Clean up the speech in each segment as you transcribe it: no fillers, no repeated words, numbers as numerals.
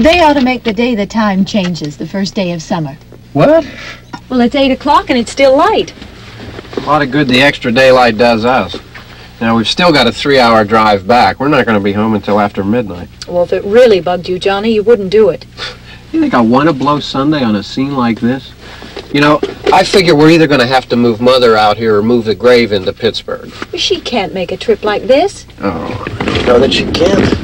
They ought to make the day the time changes, the first day of summer. What? Well, it's 8 o'clock and it's still light. A lot of good the extra daylight does us. Now, we've still got a 3-hour drive back. We're not going to be home until after midnight. Well, if it really bugged you, Johnny, you wouldn't do it. You think I want to blow Sunday on a scene like this? You know, I figure we're either going to have to move Mother out here or move the grave into Pittsburgh. She can't make a trip like this. Oh, I know that she can't.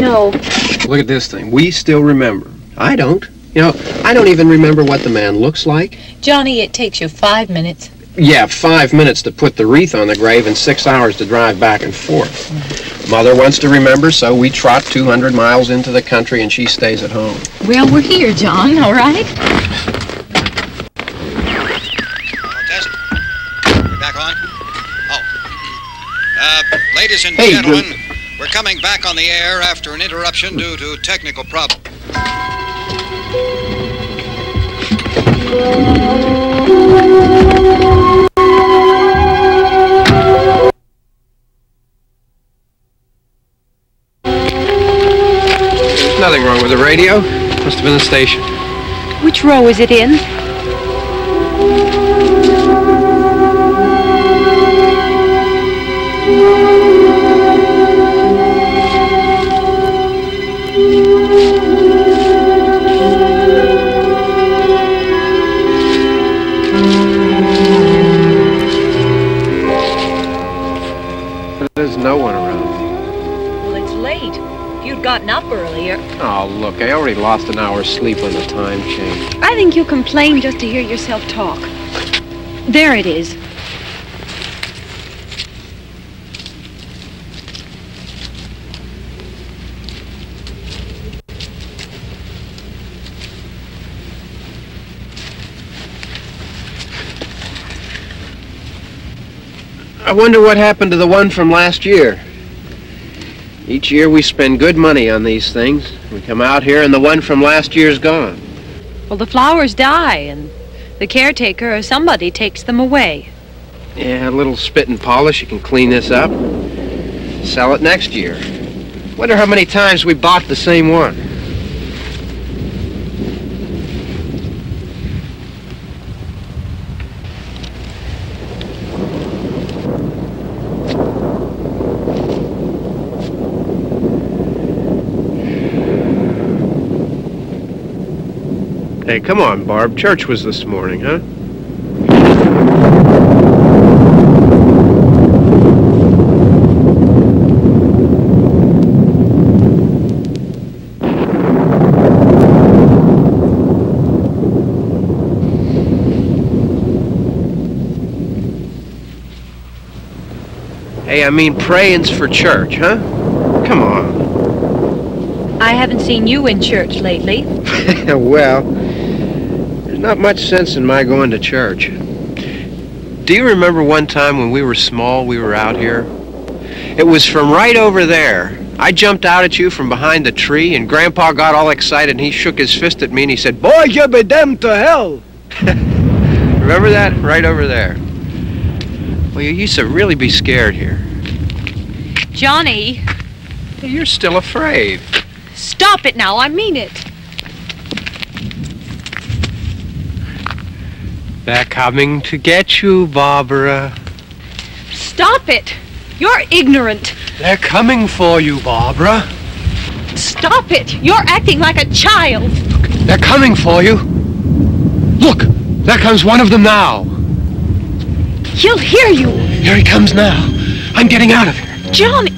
No. Look at this thing. We still remember. I don't. You know, I don't even remember what the man looks like. Johnny, it takes you 5 minutes. Yeah, 5 minutes to put the wreath on the grave and 6 hours to drive back and forth. Mother wants to remember, so we trot 200 miles into the country and she stays at home. Well, we're here, John, all right? Test. We're back on? Oh. Ladies and gentlemen, we're coming back on the air after an interruption due to technical problems. There's nothing wrong with the radio. Must have been the station. Which row is it in? There's no one around. Well, it's late. If you'd gotten up earlier. Oh, look, I already lost an hour's sleep when the time changed. I think you complain just to hear yourself talk. There it is. I wonder what happened to the one from last year. Each year we spend good money on these things. We come out here and the one from last year's gone. Well, the flowers die, and the caretaker or somebody takes them away. Yeah, a little spit and polish, you can clean this up. Sell it next year. Wonder how many times we bought the same one. Hey, come on, Barb. Church was this morning, huh? Hey, I mean praying's for church, huh? Come on. I haven't seen you in church lately. Well, there's not much sense in my going to church. Do you remember one time when we were small, we were out here? It was from right over there. I jumped out at you from behind the tree, and Grandpa got all excited, and he shook his fist at me, and he said, "Boy, you be damned to hell!" Remember that? Right over there. Well, you used to really be scared here. Johnny, You're still afraid. stop it now. I mean it. They're coming to get you, Barbara. Stop it. You're ignorant. They're coming for you, Barbara. Stop it. You're acting like a child. They're coming for you. Look, there comes one of them now. He'll hear you. Here he comes now. I'm getting out of here. Johnny.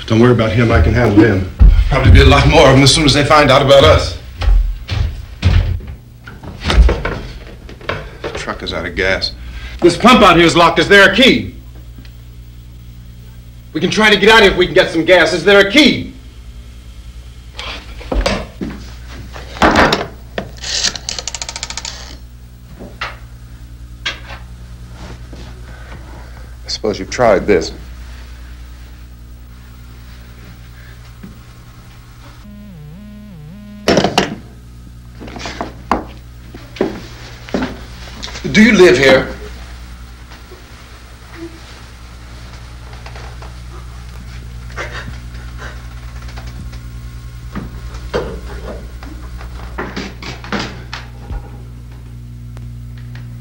Don't worry about him, I can handle him. Probably be a lot more of them as soon as they find out about us. The truck is out of gas. This pump out here is locked. Is there a key? We can try to get out of here if we can get some gas. Is there a key? I suppose you've tried this. Do you live here?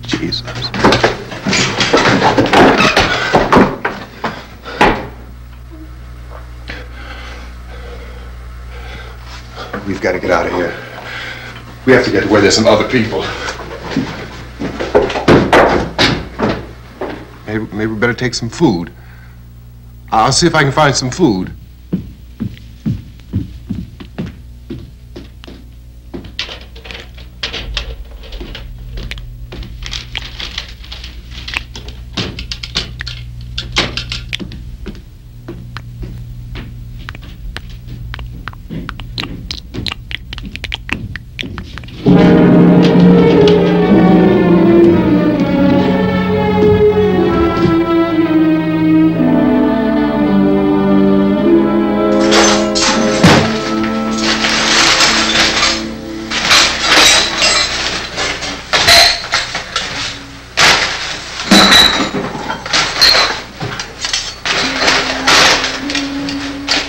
Jesus. We've got to get out of here. We have to get to where there's some other people. Maybe we better take some food. I'll see if I can find some food.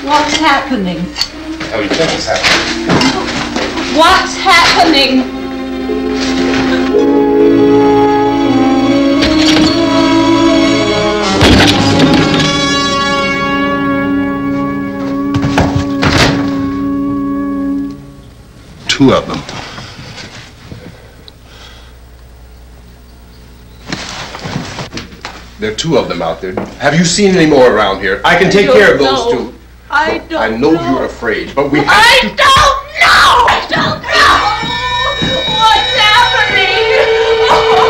What's happening? Oh, you think it's happening? What's happening? Two of them. There are two of them out there. Have you seen any more around here? I can take care of those two. I don't know. I know you're afraid, but we have to... I don't know! I don't know! What's happening? Oh.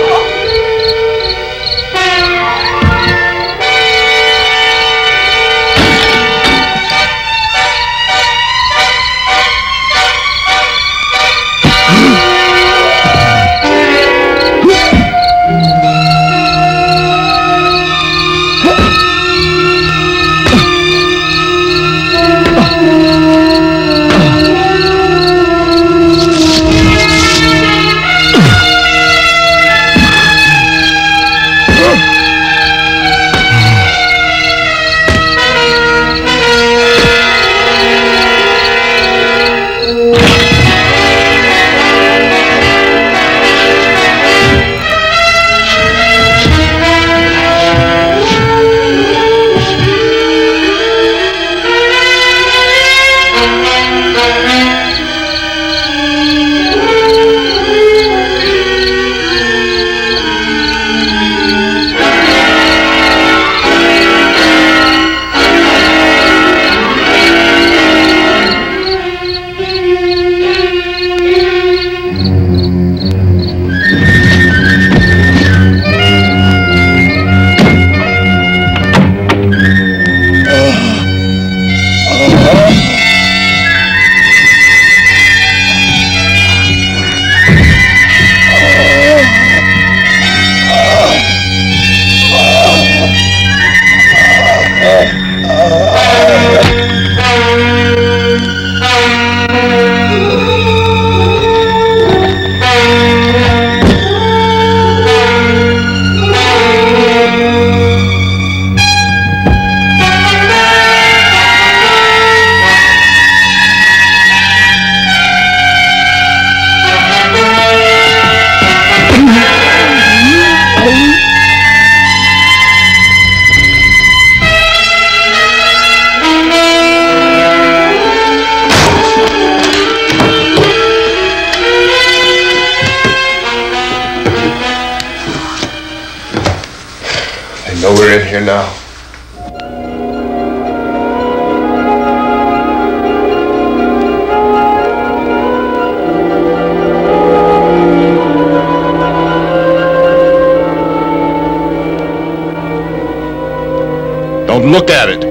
here now. Don't look at it.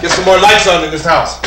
Get some more lights on in this house.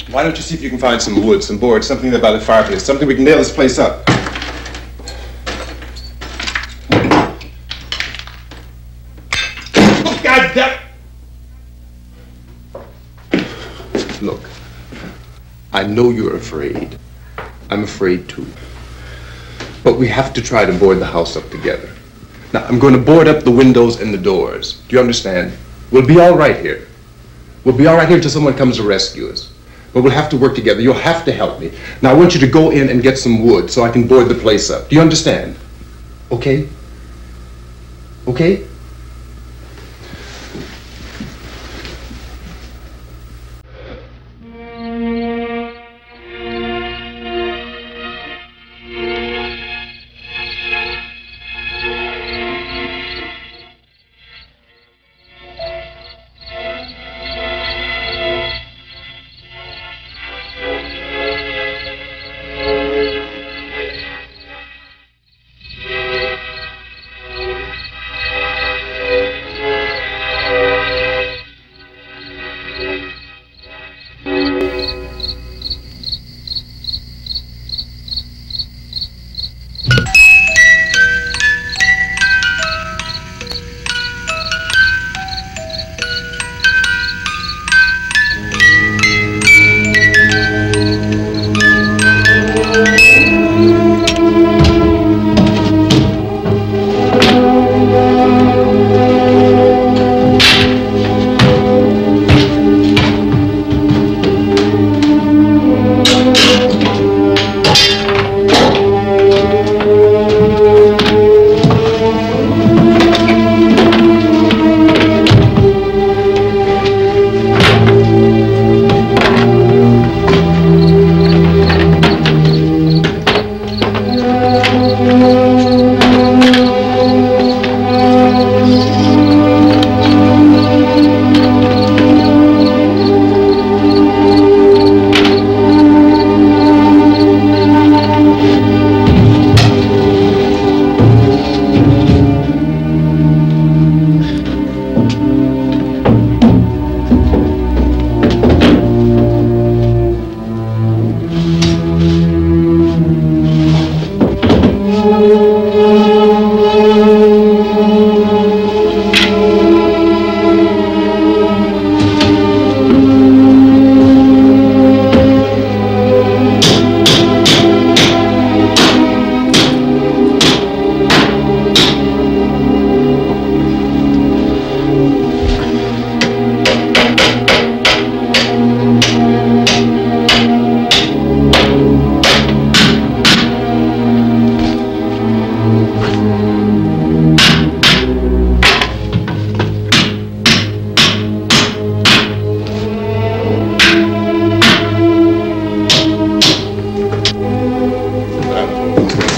Why don't you see if you can find some wood, some board, something about a fireplace, something we can nail this place up. Oh, God damn! Look, I know you're afraid. I'm afraid too. But we have to try to board the house up together. Now, I'm going to board up the windows and the doors. Do you understand? We'll be all right here. We'll be all right here until someone comes to rescue us. But we'll have to work together. You'll have to help me. Now, I want you to go in and get some wood so I can board the place up. Do you understand? Okay? Okay?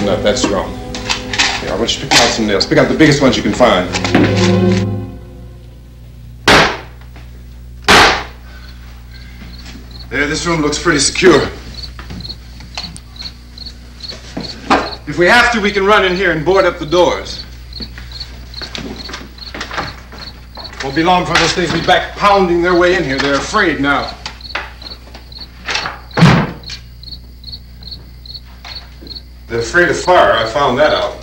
enough. That's strong. Here, I want you to pick out some nails. Pick out the biggest ones you can find. There, this room looks pretty secure. If we have to, we can run in here and board up the doors. Won't be long before those things will be back pounding their way in here. They're afraid now. They're afraid of fire. I found that out.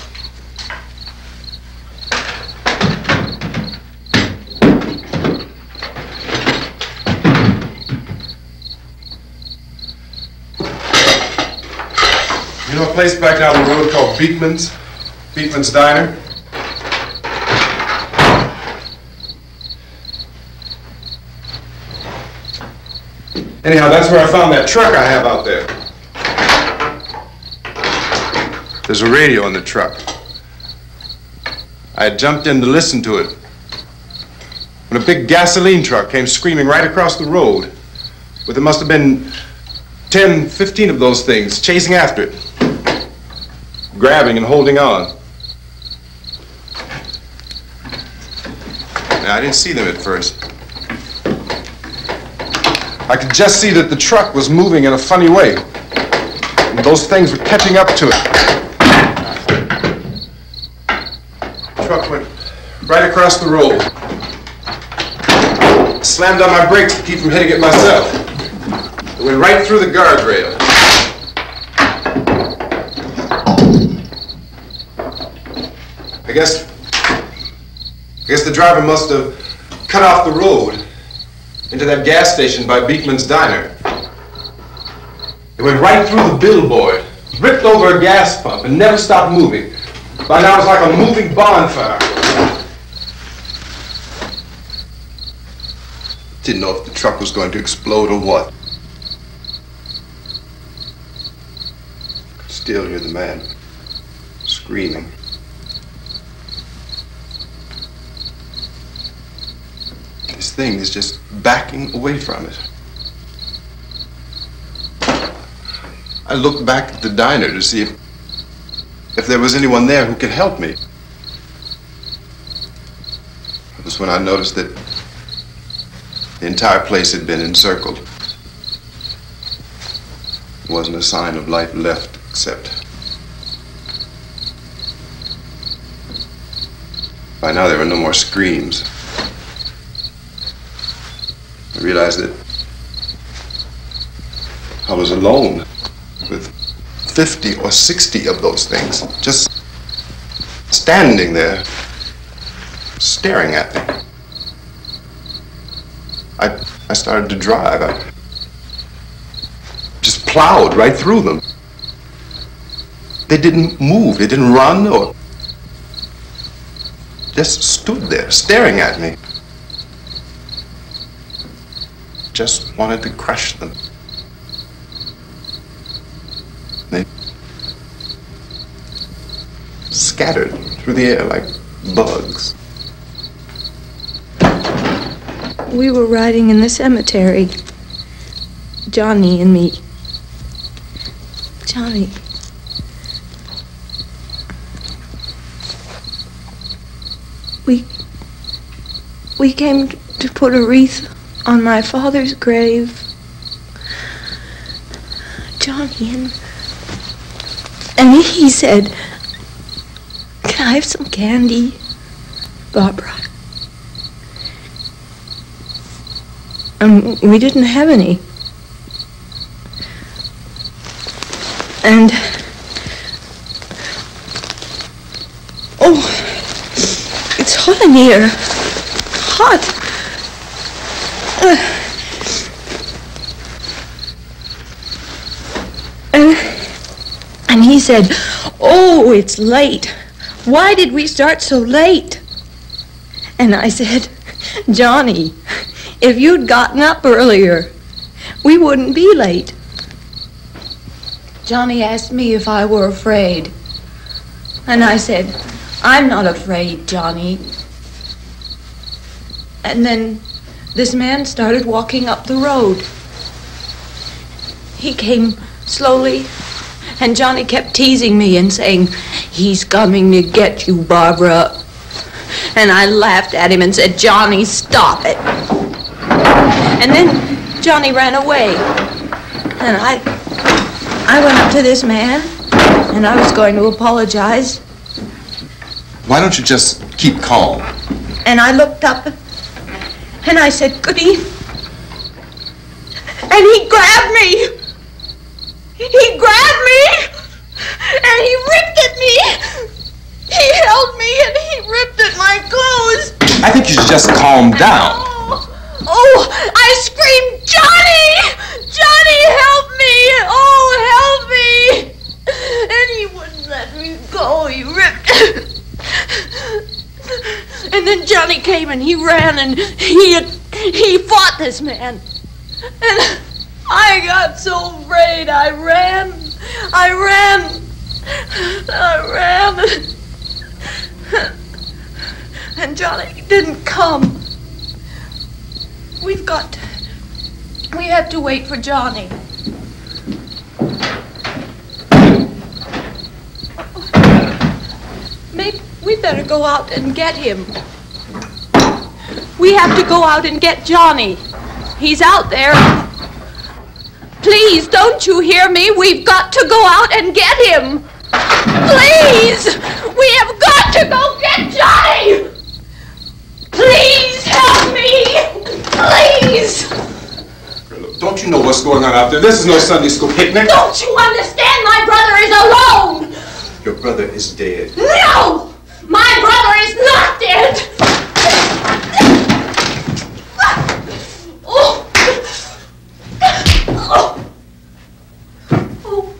You know a place back down the road called Beekman's? Beekman's Diner? Anyhow, that's where I found that truck I have out there. There's a radio in the truck. I had jumped in to listen to it when a big gasoline truck came screaming right across the road. But there must have been 10, 15 of those things chasing after it, grabbing and holding on. Now, I didn't see them at first. I could just see that the truck was moving in a funny way, and those things were catching up to it. The truck went right across the road. Slammed on my brakes to keep from hitting it myself. It went right through the guardrail. I guess the driver must have cut off the road into that gas station by Beekman's Diner. It went right through the billboard, ripped over a gas pump, and never stopped moving. By now it was like a moving bonfire. Didn't know if the truck was going to explode or what. Could still hear the man screaming. This thing is just backing away from it. I looked back at the diner to see if there was anyone there who could help me. It was when I noticed that the entire place had been encircled. There wasn't a sign of life left except by now there were no more screams. I realized that I was alone with 50 or 60 of those things, just standing there, staring at me. I started to drive. I just plowed right through them. They didn't move, they didn't run or just stood there, staring at me. Just wanted to crush them. They scattered through the air like bugs. We were riding in the cemetery, Johnny and me. Johnny. We came to put a wreath on my father's grave. Johnny, and he said, "Can I have some candy, Barbara?" And we didn't have any. And oh, it's hot in here. Hot. And he said, "Oh, it's late. Why did we start so late?" And I said, "Johnny, if you'd gotten up earlier, we wouldn't be late." Johnny asked me if I were afraid. And I said, "I'm not afraid, Johnny." And then this man started walking up the road. He came slowly And Johnny kept teasing me and saying, "He's coming to get you, Barbara." And I laughed at him and said, "Johnny, stop it." And then Johnny ran away. And I went up to this man, and I was going to apologize. Why don't you just keep calm? And I looked up, and I said, "Goody." And he grabbed me. He grabbed me, and he ripped at me. He held me, and he ripped at my clothes. I think you should just calm down. Oh, I screamed, "Johnny! Johnny, help me! Oh, help me!" And he wouldn't let me go. He ripped. And then Johnny came and he ran and he fought this man. And I got so afraid. I ran. And Johnny didn't come. We have to wait for Johnny. Maybe we better go out and get him. We have to go out and get Johnny. He's out there. Please, don't you hear me? We've got to go out and get him. Please! We have got to go get Johnny! Please help me! Please! Don't you know what's going on out there? This is no Sunday school picnic. Don't you understand? My brother is alone! Your brother is dead. No! My brother is not dead! Oh. Oh. Oh.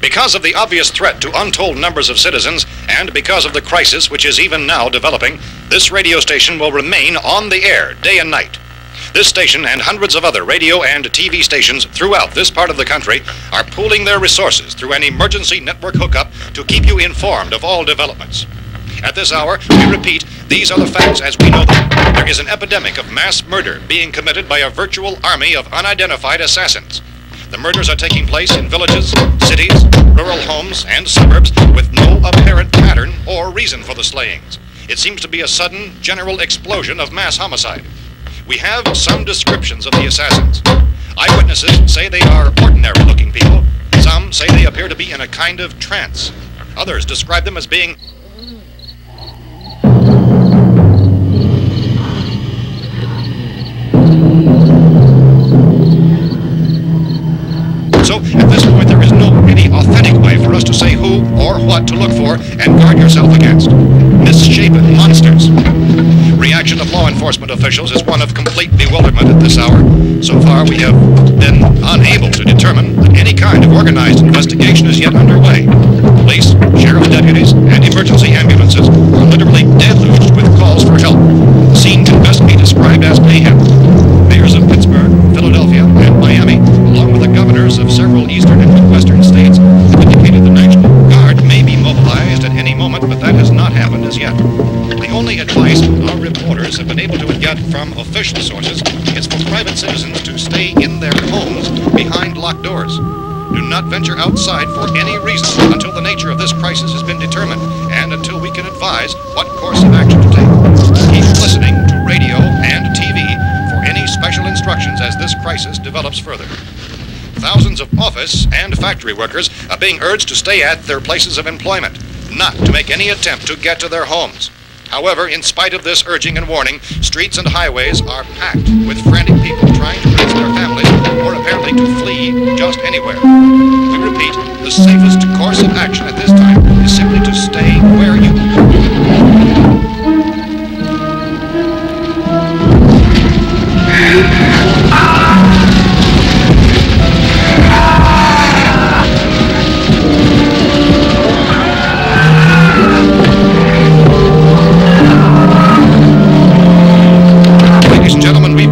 Because of the obvious threat to untold numbers of citizens, and because of the crisis which is even now developing, this radio station will remain on the air day and night. This station and hundreds of other radio and TV stations throughout this part of the country are pooling their resources through an emergency network hookup to keep you informed of all developments. At this hour, we repeat, these are the facts as we know them. There is an epidemic of mass murder being committed by a virtual army of unidentified assassins. The murders are taking place in villages, cities, rural homes, and suburbs with no apparent pattern or reason for the slayings. It seems to be a sudden, general explosion of mass homicide. We have some descriptions of the assassins. Eyewitnesses say they are ordinary-looking people. Some say they appear to be in a kind of trance. Others describe them as being So, at this point, there is no really authentic way for us to say who or what to look for and guard yourself against. Misshapen monsters. Reaction of law enforcement officials is one of complete bewilderment at this hour. So far, we have been unable to determine that any kind of organized investigation is yet underway. Police, sheriff's deputies, and emergency ambulances are literally deluged with calls for help. The scene can best be described as mayhem. Mayors of Pittsburgh, Philadelphia, and Miami, along with the governors of several eastern and midwestern states, have indicated the National Guard may be mobilized at any moment, but that has not happened as yet. The only advice our reporters have been able to get from official sources is for private citizens to stay in their homes behind locked doors. Do not venture outside for any reason until the nature of this crisis has been determined and until we can advise what course of action to take. Keep listening to radio and TV for any special instructions as this crisis develops further. Thousands of office and factory workers are being urged to stay at their places of employment, not to make any attempt to get to their homes. However, in spite of this urging and warning, streets and highways are packed with frantic people trying to reach their families or apparently to flee just anywhere. We repeat, the safest course of action at this time is simply to stay where you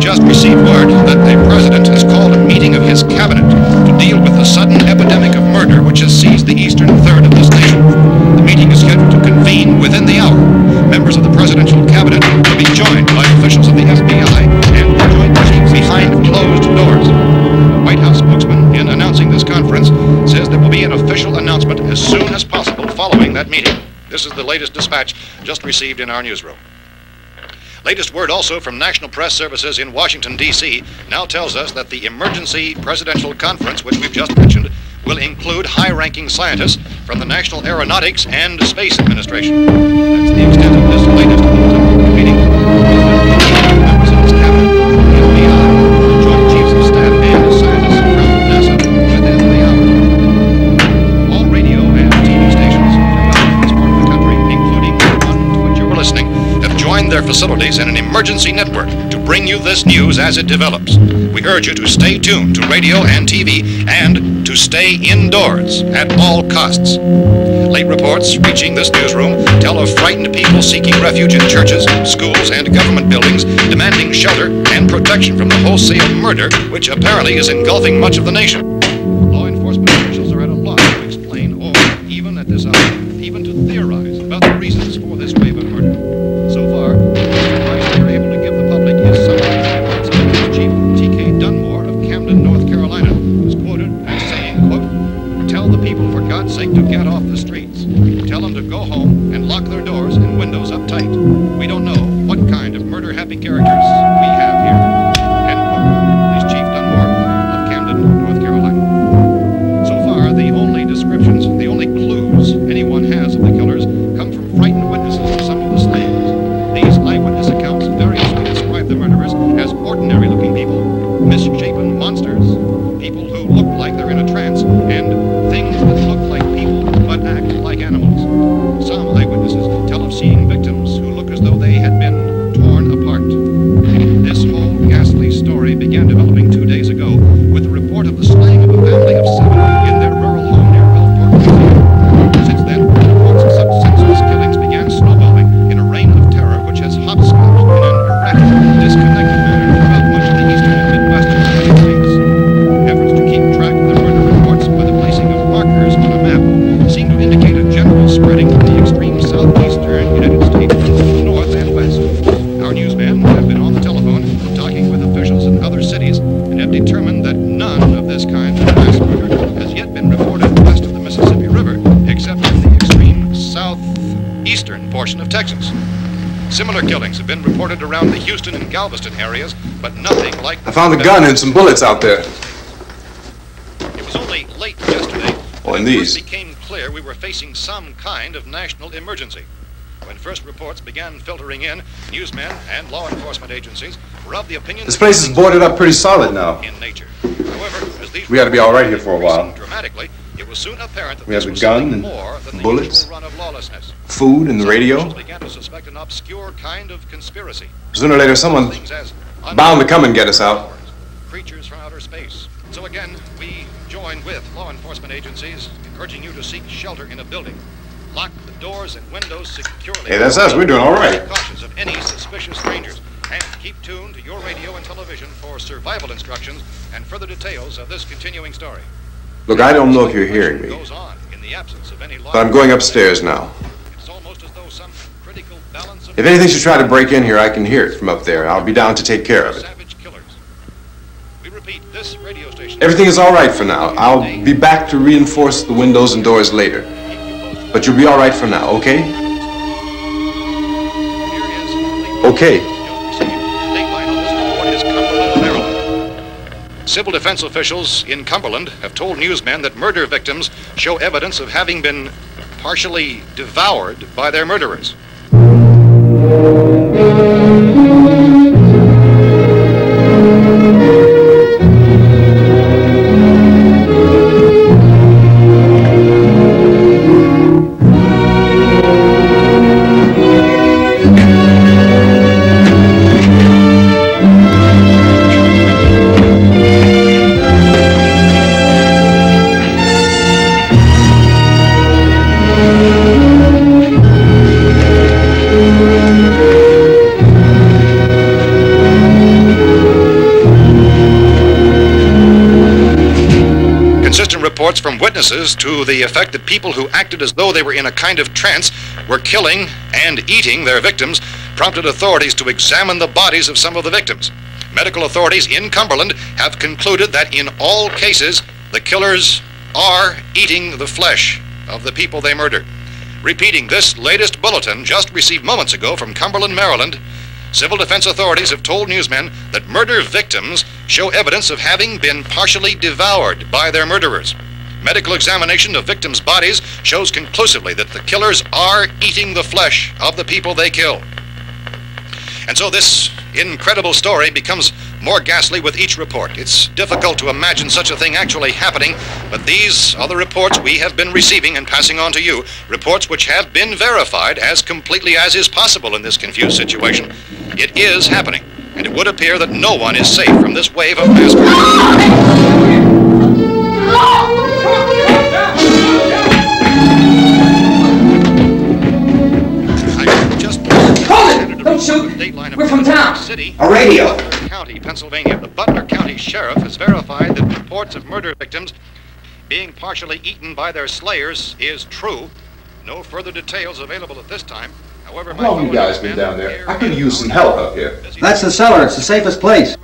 just received word that the President has called a meeting of his cabinet to deal with the sudden epidemic of murder which has seized the eastern third of this nation. The meeting is scheduled to convene within the hour. Members of the presidential cabinet will be joined by officials of the FBI and joint chiefs behind closed doors. The White House spokesman, in announcing this conference, says there will be an official announcement as soon as possible following that meeting. This is the latest dispatch just received in our newsroom. Latest word also from National Press Services in Washington, D.C. now tells us that the emergency presidential conference, which we've just mentioned, will include high-ranking scientists from the National Aeronautics and Space Administration. That's the extent of this latest bulletin meeting. Members of his cabinet, the FBI, the Joint Chiefs of Staff, and scientists from NASA within the hour. All radio and TV stations throughout this part of the country, including the one to which you were listening, have joined their facilities in an emergency network to bring you this news as it develops. We urge you to stay tuned to radio and TV and to stay indoors at all costs. Late reports reaching this newsroom tell of frightened people seeking refuge in churches, schools, and government buildings, demanding shelter and protection from the wholesale murder which apparently is engulfing much of the nation. Law enforcement officials are at a loss to explain or, even at this hour, even to theorize about the reasons for this wave of murder. So far, the advice we are able to give the public is summarized by Police Chief T.K. Dunmore of Camden, North Carolina, who is quoted as saying, quote, "Tell the people for God's sake to get off the streets. Tell them to go home and lock their doors and windows up tight. We don't know what kind of murder-happy characters we have here." End quote. Police Chief Dunmore of Camden, North Carolina. So far, the only descriptions, the only clues anyone has of the killers come from frightened witnesses of some of the slayings. These eyewitness accounts variously describe the murderers as ordinary-looking people, misshapen monsters, people who look like they're in a trance, and things that look like people but act like animals. Some eyewitnesses tell of seeing victims who look as though they had been torn apart. This whole ghastly story began developing 2 days ago with the report of the slaying of a family of 7 in their rural home near Gulfport, Louisiana. Since then, reports of such senseless killings began snowballing in a reign of terror which has hopscotched in an erratic, disconnected manner throughout much of the eastern and midwestern United States. Efforts to keep track of the murder reports by the placing of markers on a map seem to indicate a general spreading from the extreme southeastern United States to the north and west. Our newsmen have been on the telephone talking with officials in other cities and have determined that none of this kind of mass murder has yet been reported west of the Mississippi River, except in the extreme southeastern portion of Texas. Similar killings have been reported around the Houston and Galveston areas, but nothing like... I found a gun and some bullets out there. It was only late yesterday Oh, and that it these. first became clear we were facing some kind of national emergency. When first reports began filtering in, newsmen and law enforcement agencies were of the opinion This that place is things boarded up pretty solid now. in nature. However, as these We ought to be all right here for a while. increasing dramatically, it was soon apparent that We have this the was gun something and more than the bullets, usual run of lawlessness. food and the Some radio. officials began to suspect an obscure kind of conspiracy. Sooner or later, someone's Things as bound to come and get us out. creatures from outer space. So again, we join with law enforcement agencies in urging you to seek shelter in a building. Lock the doors and windows securely. Hey, that's us. We're doing all right. Be cautious of any suspicious strangers. And keep tuned to your radio and television for survival instructions and further details of this continuing story. Look, I don't know if you're hearing me, Goes on in the absence of any law. but I'm going upstairs now. It's almost as though some critical balance of If anything should try to break in here, I can hear it from up there. I'll be down to take care of it. savage killers. We repeat, this radio station. Everything is all right for now. I'll be back to reinforce the windows and doors later. But you'll be all right for now, okay? Okay. Civil defense officials in Cumberland have told newsmen that murder victims show evidence of having been partially devoured by their murderers. reports from witnesses to the effect that people who acted as though they were in a kind of trance were killing and eating their victims prompted authorities to examine the bodies of some of the victims. Medical authorities in Cumberland have concluded that in all cases, the killers are eating the flesh of the people they murdered. Repeating this latest bulletin just received moments ago from Cumberland, Maryland, civil defense authorities have told newsmen that murder victims show evidence of having been partially devoured by their murderers. Medical examination of victims' bodies shows conclusively that the killers are eating the flesh of the people they kill. And so this incredible story becomes more ghastly with each report. It's difficult to imagine such a thing actually happening, but these are the reports we have been receiving and passing on to you, reports which have been verified as completely as is possible in this confused situation. It is happening, and it would appear that no one is safe from this wave of mass murder. Don't shoot! We're from town. A radio. County, Pennsylvania. The Butler County Sheriff has verified that reports of murder victims being partially eaten by their slayers is true. No further details available at this time. However, How long have you guys been down there? I could use some help up here. That's the cellar. It's the safest place.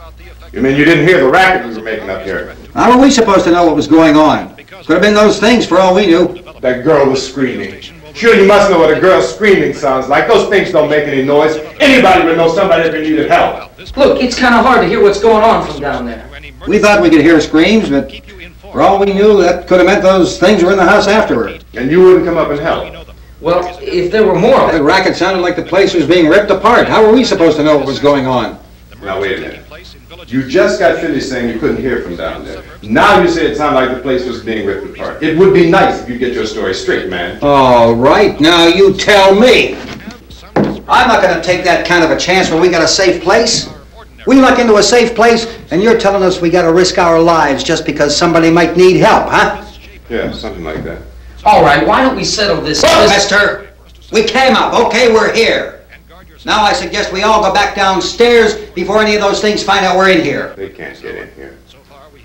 You mean you didn't hear the racket we were making up here? How were we supposed to know what was going on? Could have been those things for all we knew. That girl was screaming. Sure, you must know what a girl screaming sounds like. Those things don't make any noise. Anybody would know somebody ever needed help. Look, it's kind of hard to hear what's going on from down there. We thought we could hear screams, but for all we knew, that could have meant those things were in the house afterward. And you wouldn't come up and help? Well, if there were more... The racket sounded like the place was being ripped apart. How were we supposed to know what was going on? Now, wait a minute. You just got finished saying you couldn't hear from down there. Now you say it sounded like the place was being ripped apart. It would be nice if you get your story straight, man. All right, now you tell me. I'm not going to take that kind of a chance when we got a safe place. We luck into a safe place, and you're telling us we got to risk our lives just because somebody might need help, huh? Yeah, something like that. All right, why don't we settle this? Look, mister, we came up. Okay, we're here. Now I suggest we all go back downstairs before any of those things find out we're in here. They can't get in here.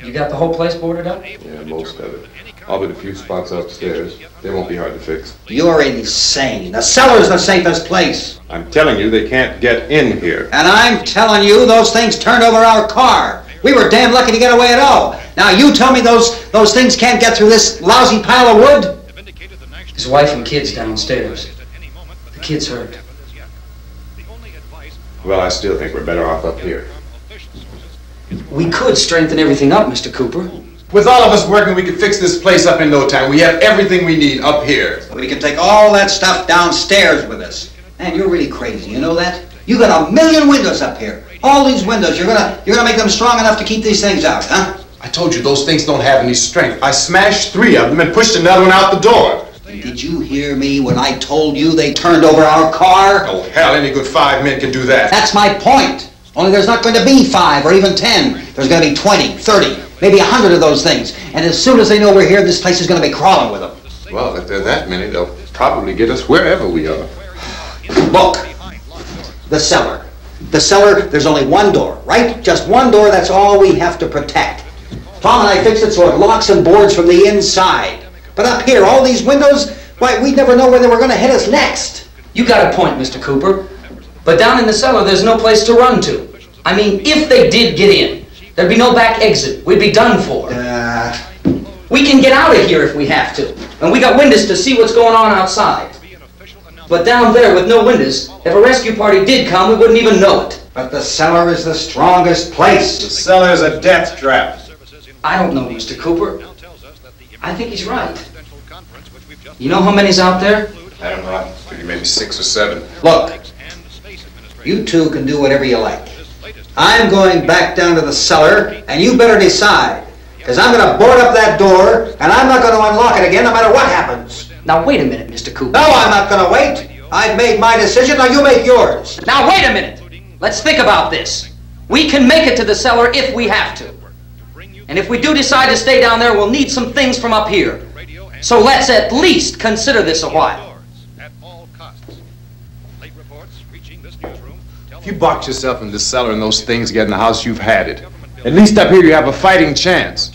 You got the whole place boarded up? Yeah, most of it. All but a few spots upstairs. They won't be hard to fix. You're insane. The cellar's the safest place. I'm telling you, they can't get in here. And I'm telling you, those things turned over our car. We were damn lucky to get away at all. Now you tell me those things can't get through this lousy pile of wood? His wife and kids downstairs. The kids hurt. Well, I still think we're better off up here. We could strengthen everything up, Mr. Cooper. With all of us working, we could fix this place up in no time. We have everything we need up here. We can take all that stuff downstairs with us. Man, you're really crazy, you know that? You got 1,000,000 windows up here. All these windows, you're gonna make them strong enough to keep these things out, huh? I told you those things don't have any strength. I smashed 3 of them and pushed another one out the door. Did you hear me when I told you they turned over our car? Oh, hell, any good 5 men can do that. That's my point. Only there's not going to be 5 or even 10. There's going to be 20, 30, maybe 100 of those things. And as soon as they know we're here, this place is going to be crawling with them. Well, if there are that many, they'll probably get us wherever we are. Look, the cellar. The cellar, there's only one door, right? Just one door, that's all we have to protect. Tom and I fixed it so it locks and boards from the inside. But up here, all these windows, why, we'd never know where they were going to hit us next. You got a point, Mr. Cooper. But down in the cellar, there's no place to run to. I mean, if they did get in, there'd be no back exit. We'd be done for. We can get out of here if we have to. And we got windows to see what's going on outside. But down there with no windows, if a rescue party did come, we wouldn't even know it. But the cellar is the strongest place. The cellar is a death trap. I don't know, Mr. Cooper. I think he's right. You know how many's out there? I don't know. I figure maybe 6 or 7. Look, you two can do whatever you like. I'm going back down to the cellar, and you better decide. Because I'm going to board up that door, and I'm not going to unlock it again no matter what happens. Now, wait a minute, Mr. Cooper. No, I'm not going to wait. I've made my decision, now you make yours. Now, wait a minute. Let's think about this. We can make it to the cellar if we have to. And if we do decide to stay down there, we'll need some things from up here. So let's at least consider this a while. If you box yourself in this cellar and those things get in the house, you've had it. At least up here you have a fighting chance.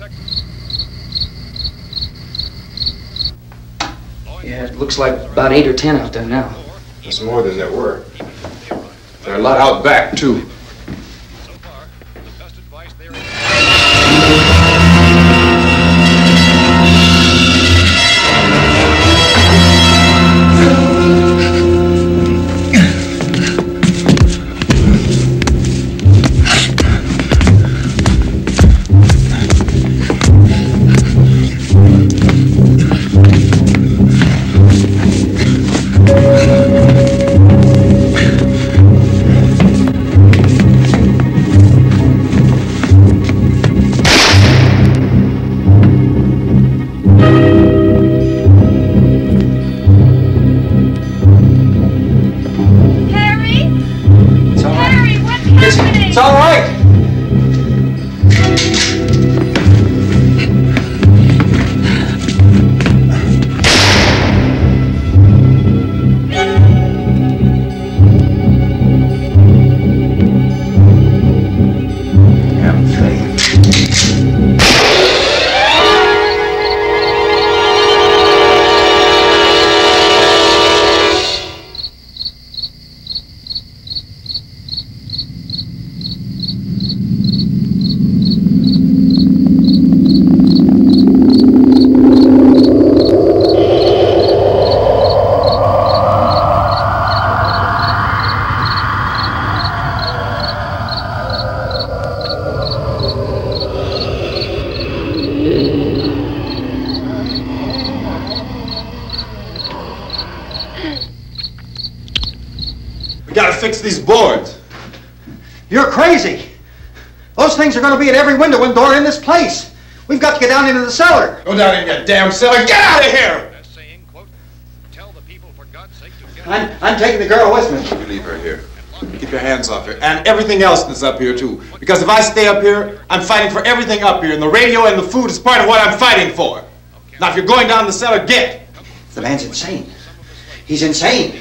Yeah, it looks like about 8 or 10 out there now. There's more than there were. There are a lot out back, too. It's all right. We gotta fix these boards. You're crazy. Those things are going to be at every window and door in this place. We've got to get down into the cellar. Go down in your damn cellar. Get out of here! I'm taking the girl with me. You leave her here. Keep your hands off her. And everything else that's up here, too. Because if I stay up here, I'm fighting for everything up here. And the radio and the food is part of what I'm fighting for. Now, if you're going down the cellar, get. The man's insane. He's insane.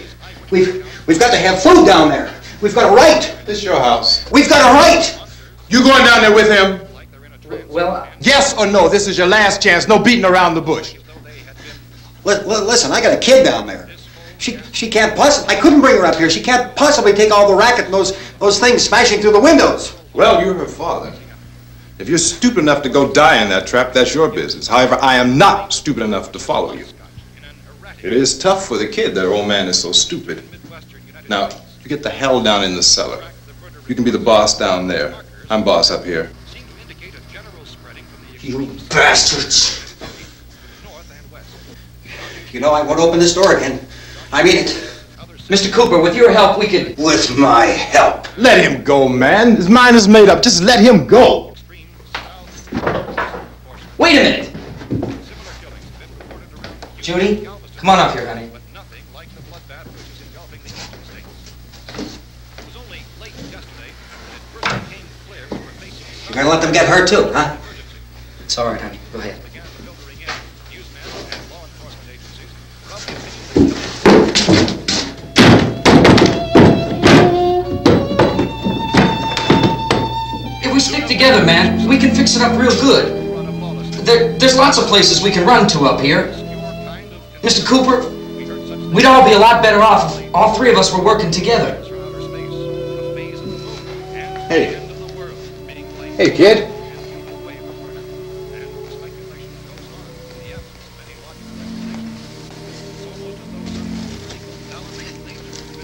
We've got to have food down there. We've got a right. This is your house. We've got a right. You going down there with him? Well, Yes or no? This is your last chance. No beating around the bush. Listen, I got a kid down there. She can't possibly. I couldn't bring her up here. She can't possibly take all the racket and those things smashing through the windows. Well, you're her father. If you're stupid enough to go die in that trap, that's your business. However, I am not stupid enough to follow you. It is tough for the kid that her old man is so stupid. Now, you get the hell down in the cellar. You can be the boss down there. I'm boss up here. You bastards. You know, I won't open this door again. I mean it. Mr. Cooper, with your help, we could... With my help. Let him go, man. His mind is made up. Just let him go. Wait a minute. Judy, come on up here, honey. You're gonna let them get hurt too, huh? It's all right, honey. Go ahead. If we stick together, man, we can fix it up real good. There's lots of places we can run to up here. Mr. Cooper, we'd all be a lot better off if all three of us were working together. Hey. Hey, kid.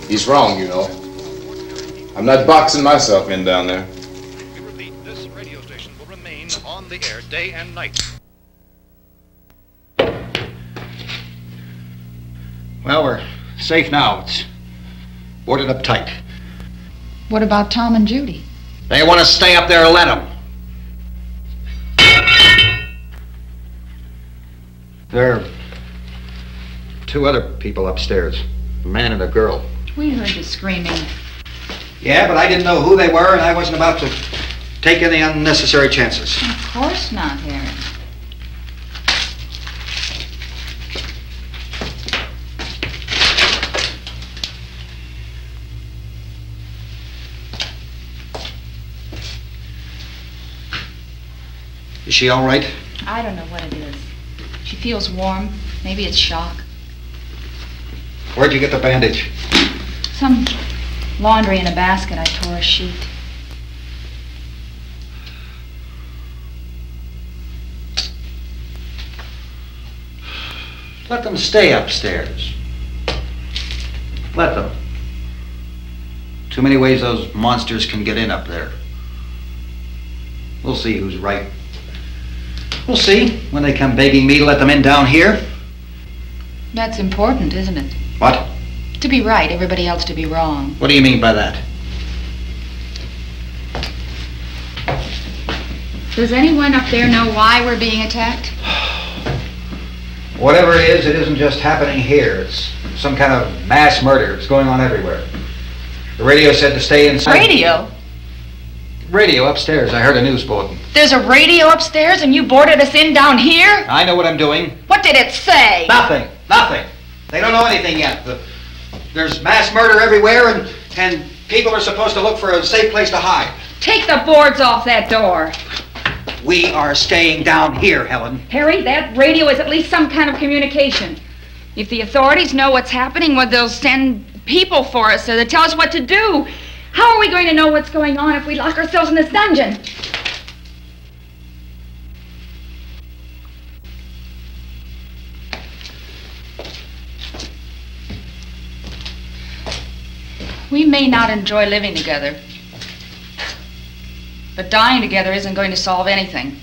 He's wrong, you know. I'm not boxing myself in down there. We repeat, this radio station will remain on the air day and night. Well, we're safe now. It's boarded up tight. What about Tom and Judy? They want to stay up there, let them. There are two other people upstairs, a man and a girl. We heard you screaming. Yeah, but I didn't know who they were, and I wasn't about to take any unnecessary chances. Of course not, Harry. Is she all right? I don't know what it is. She feels warm. Maybe it's shock. Where'd you get the bandage? Some laundry in a basket. I tore a sheet. Let them stay upstairs. Let them. Too many ways those monsters can get in up there. We'll see who's right. We'll see when they come begging me to let them in down here. That's important, isn't it? What? To be right, everybody else to be wrong. What do you mean by that? Does anyone up there know why we're being attacked? Whatever it isn't just happening here. It's some kind of mass murder. It's going on everywhere. The radio said to stay inside. Radio? Radio upstairs. I heard a news bulletin. There's a radio upstairs and you boarded us in down here? I know what I'm doing. What did it say? Nothing. Nothing. They don't know anything yet. There's mass murder everywhere and people are supposed to look for a safe place to hide. Take the boards off that door. We are staying down here, Helen. Harry, that radio is at least some kind of communication. If the authorities know what's happening, well, they'll send people for us so they'll tell us what to do. How are we going to know what's going on if we lock ourselves in this dungeon? We may not enjoy living together, but dying together isn't going to solve anything.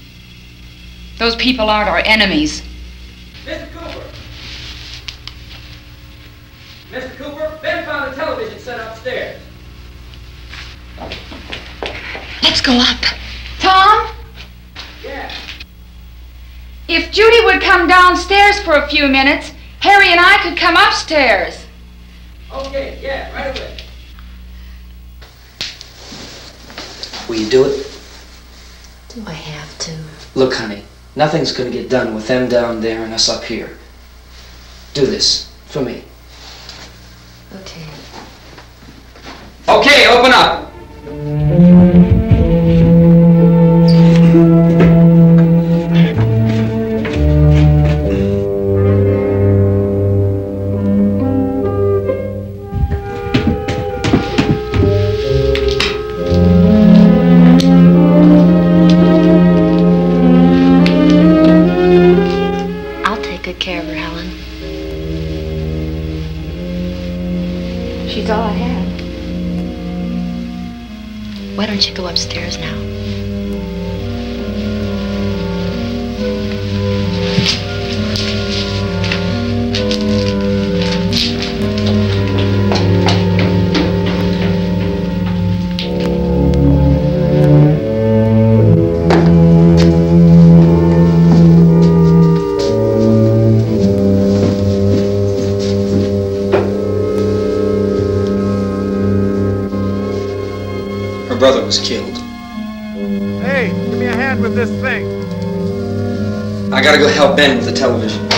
Those people aren't our enemies. Mr. Cooper! Mr. Cooper, Ben found a television set upstairs. Let's go up. Tom? Yeah. If Judy would come downstairs for a few minutes, Harry and I could come upstairs. Okay, yeah, right away. Will you do it? Do I have to? Look, honey, nothing's gonna get done with them down there and us up here. Do this, for me. Okay. Okay, open up! She's all I have. Why don't you go upstairs now? Brother was killed. Hey, give me a hand with this thing. I gotta go help Ben with the television.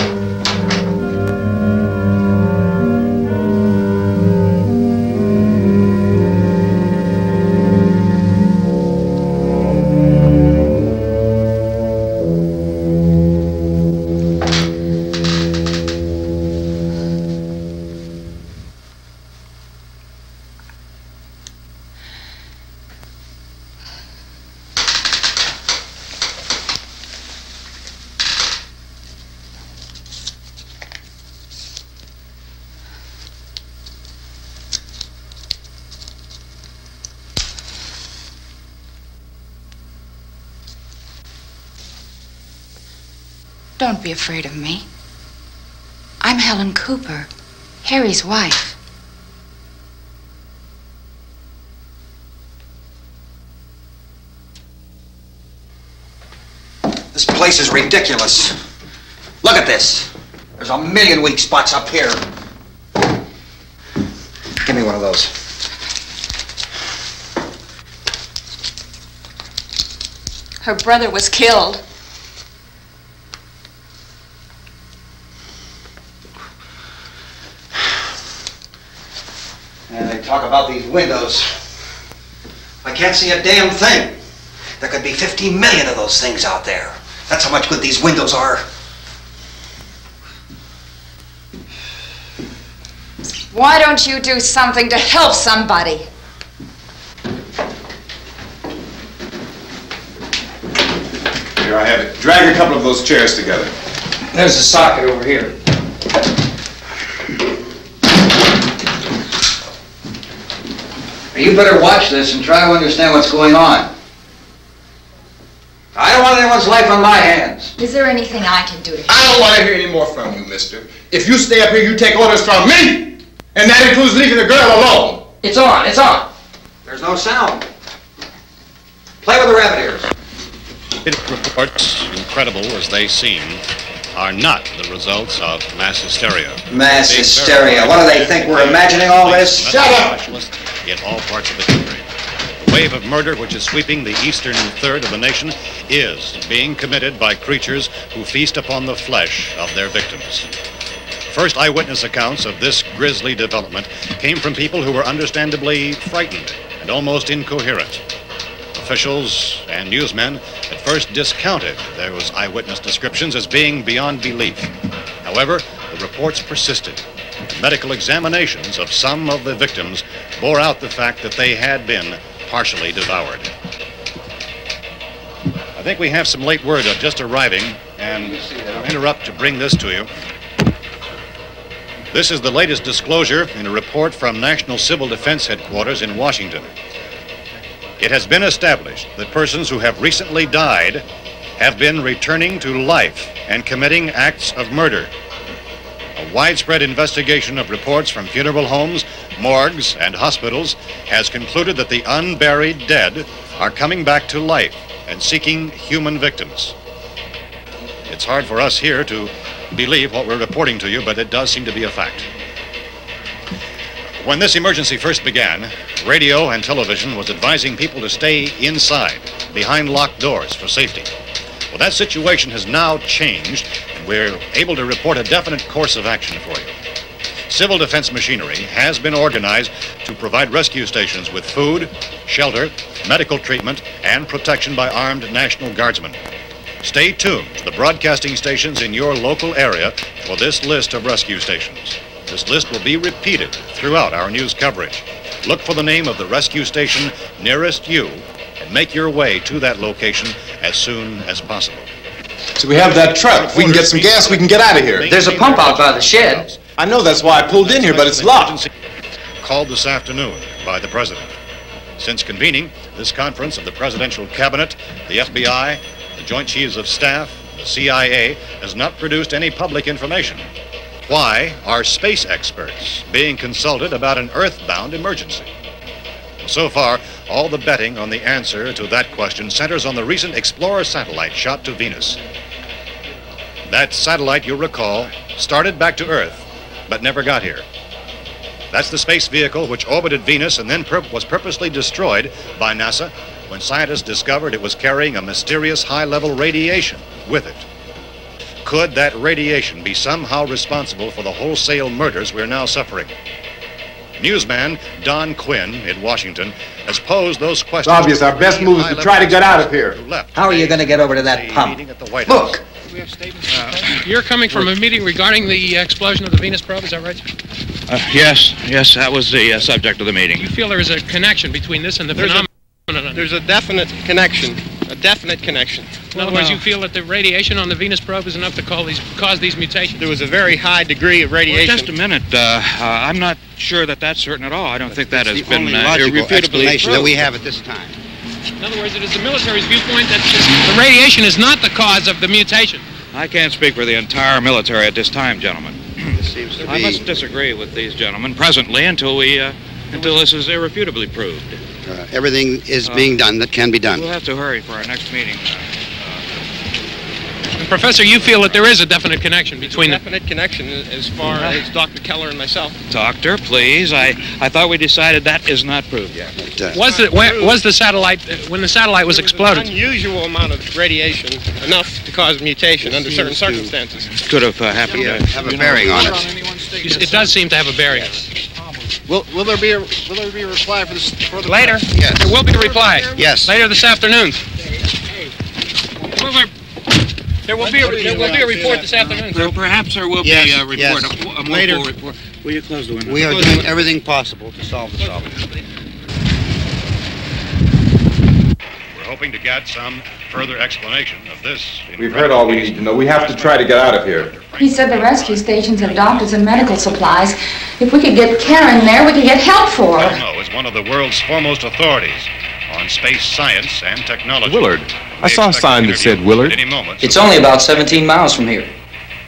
Don't be afraid of me. I'm Helen Cooper, Harry's wife. This place is ridiculous. Look at this. There's a million weak spots up here. Give me one of those. Her brother was killed. And they talk about these windows. I can't see a damn thing. There could be 15 million of those things out there. That's how much good these windows are. Why don't you do something to help somebody? Here, I have it. Drag a couple of those chairs together. There's a socket over here. You better watch this and try to understand what's going on. I don't want anyone's life on my hands. Is there anything I can do to help? I don't want to hear any more from you, mister. If you stay up here, you take orders from me! And that includes leaving the girl alone. It's on, it's on. There's no sound. Play with the rabbit ears. Reports, incredible as they seem, are not the results of mass hysteria. Mass hysteria. What do they think? We're imagining all this? Shut up! In all parts of the country. The wave of murder which is sweeping the eastern third of the nation is being committed by creatures who feast upon the flesh of their victims. First eyewitness accounts of this grisly development came from people who were understandably frightened and almost incoherent. Officials and newsmen at first discounted those eyewitness descriptions as being beyond belief. However, the reports persisted. Medical examinations of some of the victims bore out the fact that they had been partially devoured. I think we have some late word just arriving, and I'll interrupt to bring this to you. This is the latest disclosure in a report from National Civil Defense Headquarters in Washington. It has been established that persons who have recently died have been returning to life and committing acts of murder. A widespread investigation of reports from funeral homes, morgues, and hospitals has concluded that the unburied dead are coming back to life and seeking human victims. It's hard for us here to believe what we're reporting to you, but it does seem to be a fact. When this emergency first began, radio and television was advising people to stay inside, behind locked doors for safety. Well, that situation has now changed, and we're able to report a definite course of action for you. Civil defense machinery has been organized to provide rescue stations with food, shelter, medical treatment, and protection by armed National Guardsmen. Stay tuned to the broadcasting stations in your local area for this list of rescue stations. This list will be repeated throughout our news coverage. Look for the name of the rescue station nearest you and make your way to that location as soon as possible. So we have that truck. If we can get some gas, we can get out of here. There's a pump out by the shed. I know, that's why I pulled in here, but it's locked. Called this afternoon by the President. Since convening this conference of the Presidential Cabinet, the FBI, the Joint Chiefs of Staff, the CIA has not produced any public information. Why are space experts being consulted about an Earthbound emergency? So far, all the betting on the answer to that question centers on the recent Explorer satellite shot to Venus. That satellite, you'll recall, started back to Earth, but never got here. That's the space vehicle which orbited Venus and then was purposely destroyed by NASA when scientists discovered it was carrying a mysterious high-level radiation with it. Could that radiation be somehow responsible for the wholesale murders we're now suffering? Newsman Don Quinn in Washington has posed those questions. It's obvious our best move is to try to get out of here. How are you going to get over to that pump? Look! You're coming from a meeting regarding the explosion of the Venus probe, is that right? Yes, that was the subject of the meeting. You feel there is a connection between this and the phenomenon? There's a definite connection. In other words, you feel that the radiation on the Venus probe is enough to cause these mutations? There was a very high degree of radiation. Well, just a minute. I'm not sure that that's certain at all. I don't think that has been logical explanation that we proved. have at this time. In other words, it is the military's viewpoint that the radiation is not the cause of the mutation. I can't speak for the entire military at this time, gentlemen. This seems to be... I must disagree with these gentlemen presently until this is irrefutably proved. Everything is being done that can be done. We'll have to hurry for our next meeting. Professor, you feel that there is a definite connection between them? Definite connection as far as Dr. Keller and myself. Doctor, please. I thought we decided that is not proved yet. Was the satellite, when the satellite was exploded? An unusual amount of radiation, enough to cause mutation under certain circumstances. Could have happened to have a bearing on it. It does seem to have a bearing on it. Will there be a reply for the later? Yes. There will be a reply. Yes. Later this afternoon. There will be a report this afternoon. Perhaps there will be a report, a more full report. Will you close the window? We are doing everything possible to solve the problem. We're hoping to get some further explanation of this. We've heard all we need to know. We have to try to get out of here. He said the rescue stations have doctors and medical supplies. If we could get care in there, we could get help for her. Elmo is one of the world's foremost authorities on space science and technology. Willard. I saw a sign that said Willard. It's only about 17 miles from here.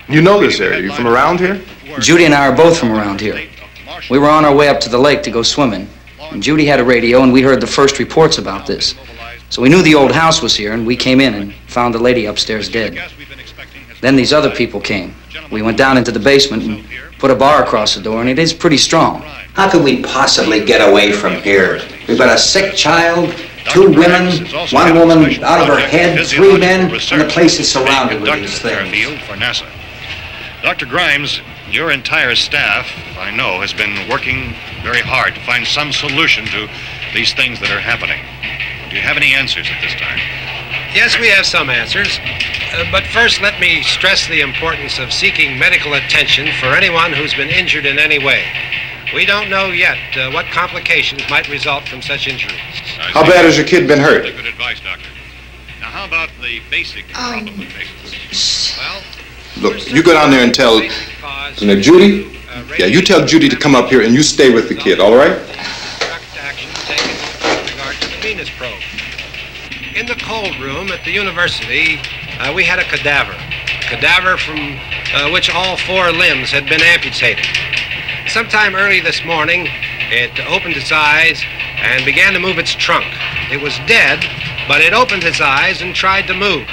You know this area. You from around here? Judy and I are both from around here. We were on our way up to the lake to go swimming, and Judy had a radio, and we heard the first reports about this. So we knew the old house was here, and we came in and found the lady upstairs dead. Then these other people came. We went down into the basement and put a bar across the door, and it is pretty strong. How could we possibly get away from here? We've got a sick child, 2 women, 1 woman out of her head, 3 men, and the place is surrounded with these things. For NASA. Dr. Grimes, your entire staff, I know, has been working very hard to find some solution to these things that are happening. Do you have any answers at this time? Yes, we have some answers. But first, let me stress the importance of seeking medical attention for anyone who's been injured in any way. We don't know yet what complications might result from such injuries. How bad has your kid been hurt? Good advice, Doctor. Now, how about the basic problem with patients? Well, Look, you go down there and tell, Judy? Yeah, you tell Judy to come up here and you stay with the kid, all right? Action taken with regard to the Venus probe. In the cold room at the university, we had a cadaver from which all 4 limbs had been amputated. Sometime early this morning, it opened its eyes and began to move its trunk. It was dead, but it opened its eyes and tried to move.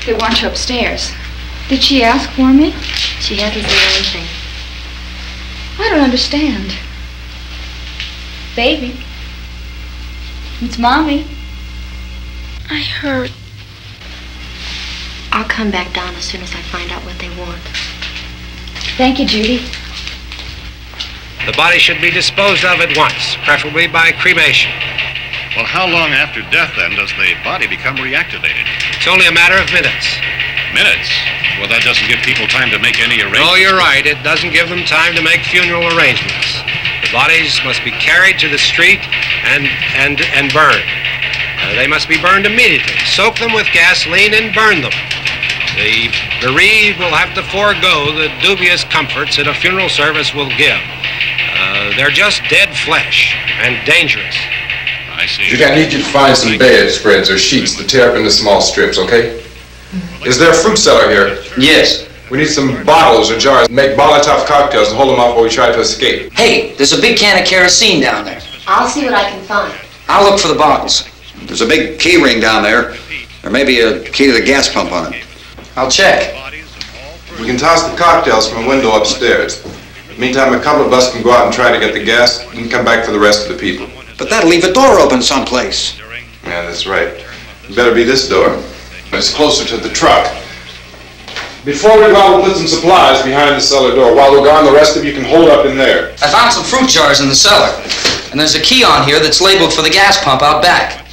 They want you upstairs. Did she ask for me? She hasn't said anything. I don't understand. Baby. It's Mommy. I heard. I'll come back down as soon as I find out what they want. Thank you, Judy. The body should be disposed of at once, preferably by cremation. Well, how long after death, then, does the body become reactivated? It's only a matter of minutes. Minutes? Well, that doesn't give people time to make any arrangements. Oh, you're right. It doesn't give them time to make funeral arrangements. The bodies must be carried to the street and burned. They must be burned immediately. Soak them with gasoline and burn them. The bereaved will have to forego the dubious comforts that a funeral service will give. They're just dead flesh and dangerous. I see. Judy, I need you to find some bedspreads or sheets to tear up into small strips, okay? Is there a fruit cellar here? Yes. We need some bottles or jars. Make Molotov cocktails and hold them off while we try to escape. Hey, there's a big can of kerosene down there. I'll see what I can find. I'll look for the bottles. There's a big key ring down there. There may be a key to the gas pump on it. I'll check. We can toss the cocktails from a window upstairs. Meantime, a couple of us can go out and try to get the gas and come back for the rest of the people. But that'll leave a door open someplace. Yeah, that's right. It better be this door. It's closer to the truck. Before we go out, we'll put some supplies behind the cellar door. While we're gone, the rest of you can hold up in there. I found some fruit jars in the cellar. And there's a key on here that's labeled for the gas pump out back.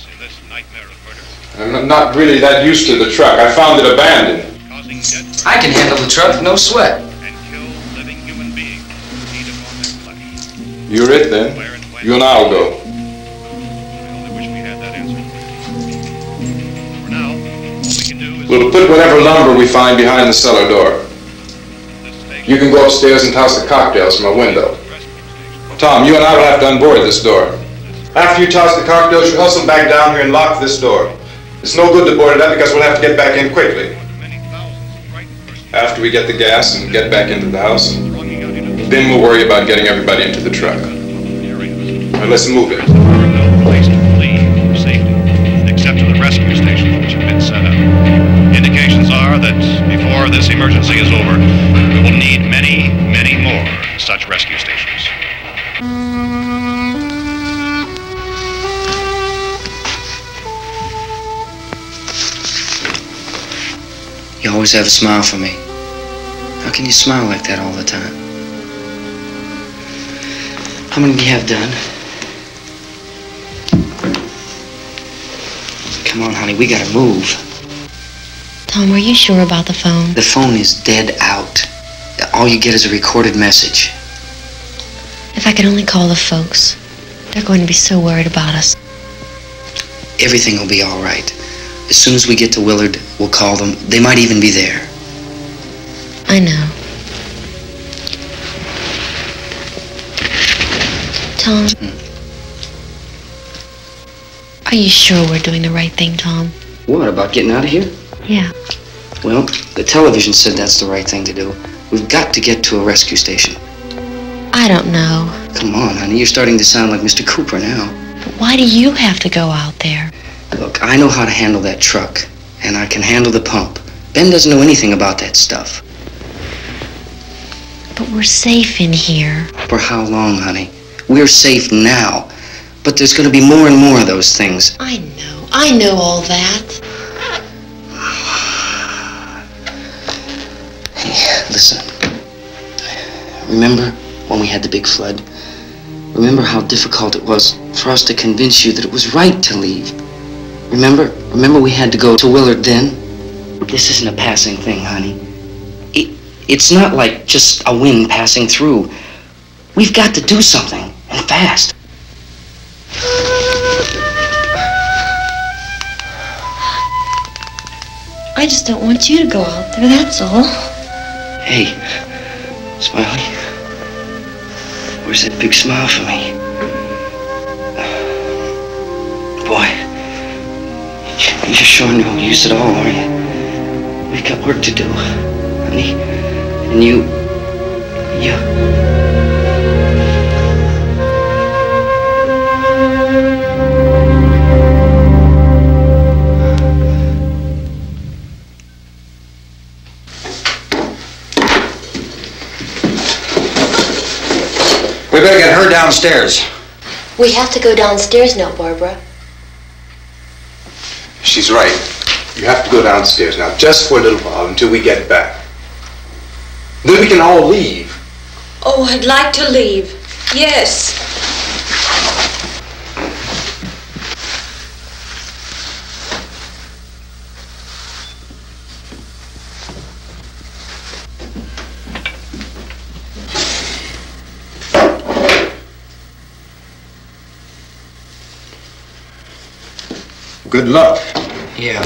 I'm not really that used to the truck. I found it abandoned. I can handle the truck, no sweat. You're it then. You and I'll go. We'll put whatever lumber we find behind the cellar door. You can go upstairs and toss the cocktails from a window. Tom, you and I will have to unboard this door. After you toss the cocktails, you hustle back down here and lock this door. It's no good to board it up because we'll have to get back in quickly. After we get the gas and get back into the house, then we'll worry about getting everybody into the truck. Now let's move it. No place to flee for safety, except to the rescue stations which have been set up. Indications are that before this emergency is over, we will need many, many more such rescue stations. You always have a smile for me. How can you smile like that all the time? How many do you have done? Come on, honey, we gotta move. Tom, are you sure about the phone? The phone is dead out. all you get is a recorded message. If I could only call the folks. They're going to be so worried about us. Everything will be all right. As soon as we get to Willard, we'll call them. They might even be there. I know. Tom? Are you sure we're doing the right thing, Tom? What, about getting out of here? Yeah. Well, the television said that's the right thing to do. We've got to get to a rescue station. I don't know. Come on, honey, you're starting to sound like Mr. Cooper now. But why do you have to go out there? Look, I know how to handle that truck, and I can handle the pump. Ben doesn't know anything about that stuff. But we're safe in here. For how long, honey? We're safe now. But there's going to be more and more of those things. I know all that. Hey, listen. Remember when we had the big flood? Remember how difficult it was for us to convince you that it was right to leave? Remember we had to go to Willard then? This isn't a passing thing, honey. It's not like just a wind passing through. We've got to do something, and fast. I just don't want you to go out there, that's all. Hey, Smiley. Where's that big smile for me? Boy, you're showing no use at all, are you? We've got work to do, honey. And you... We better get her downstairs. We have to go downstairs now, Barbara. She's right. You have to go downstairs now, just for a little while, until we get back. Then we can all leave. Oh, I'd like to leave. Yes. Good luck. Yeah.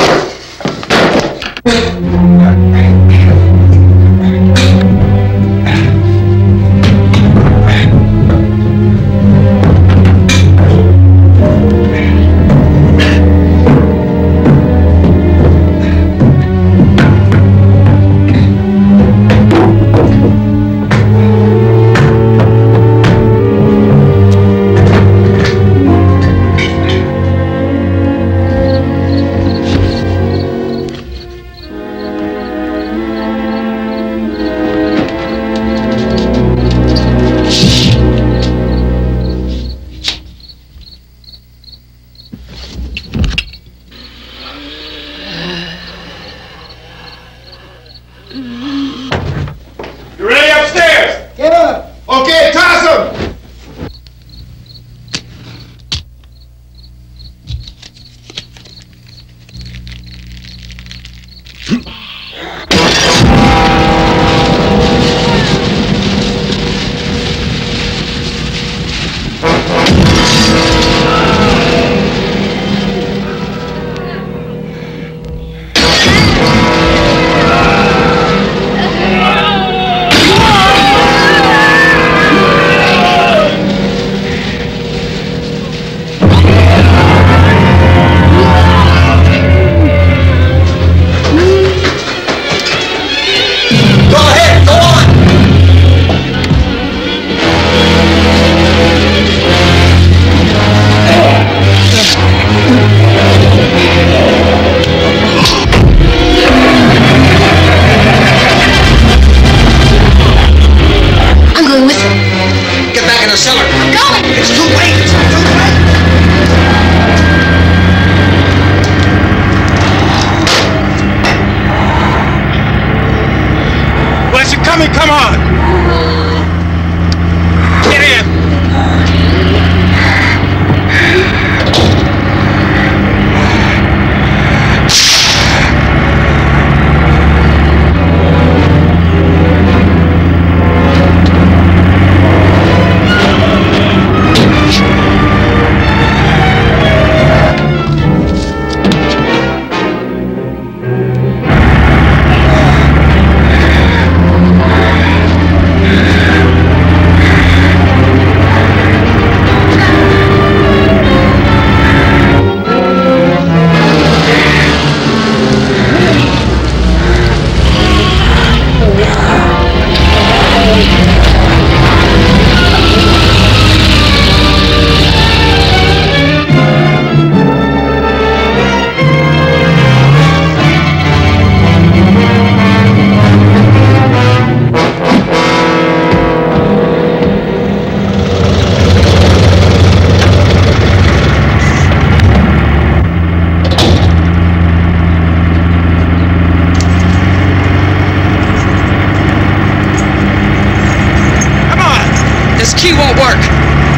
This key won't work.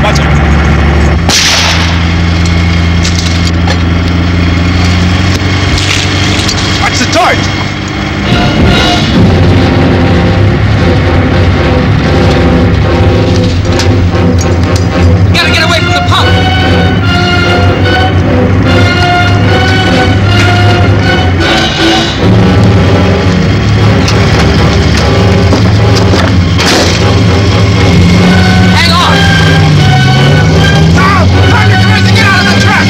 Watch it. Watch the torch. Gotta get away from the pump. Hang on. Tom, find your cars and get out of the truck.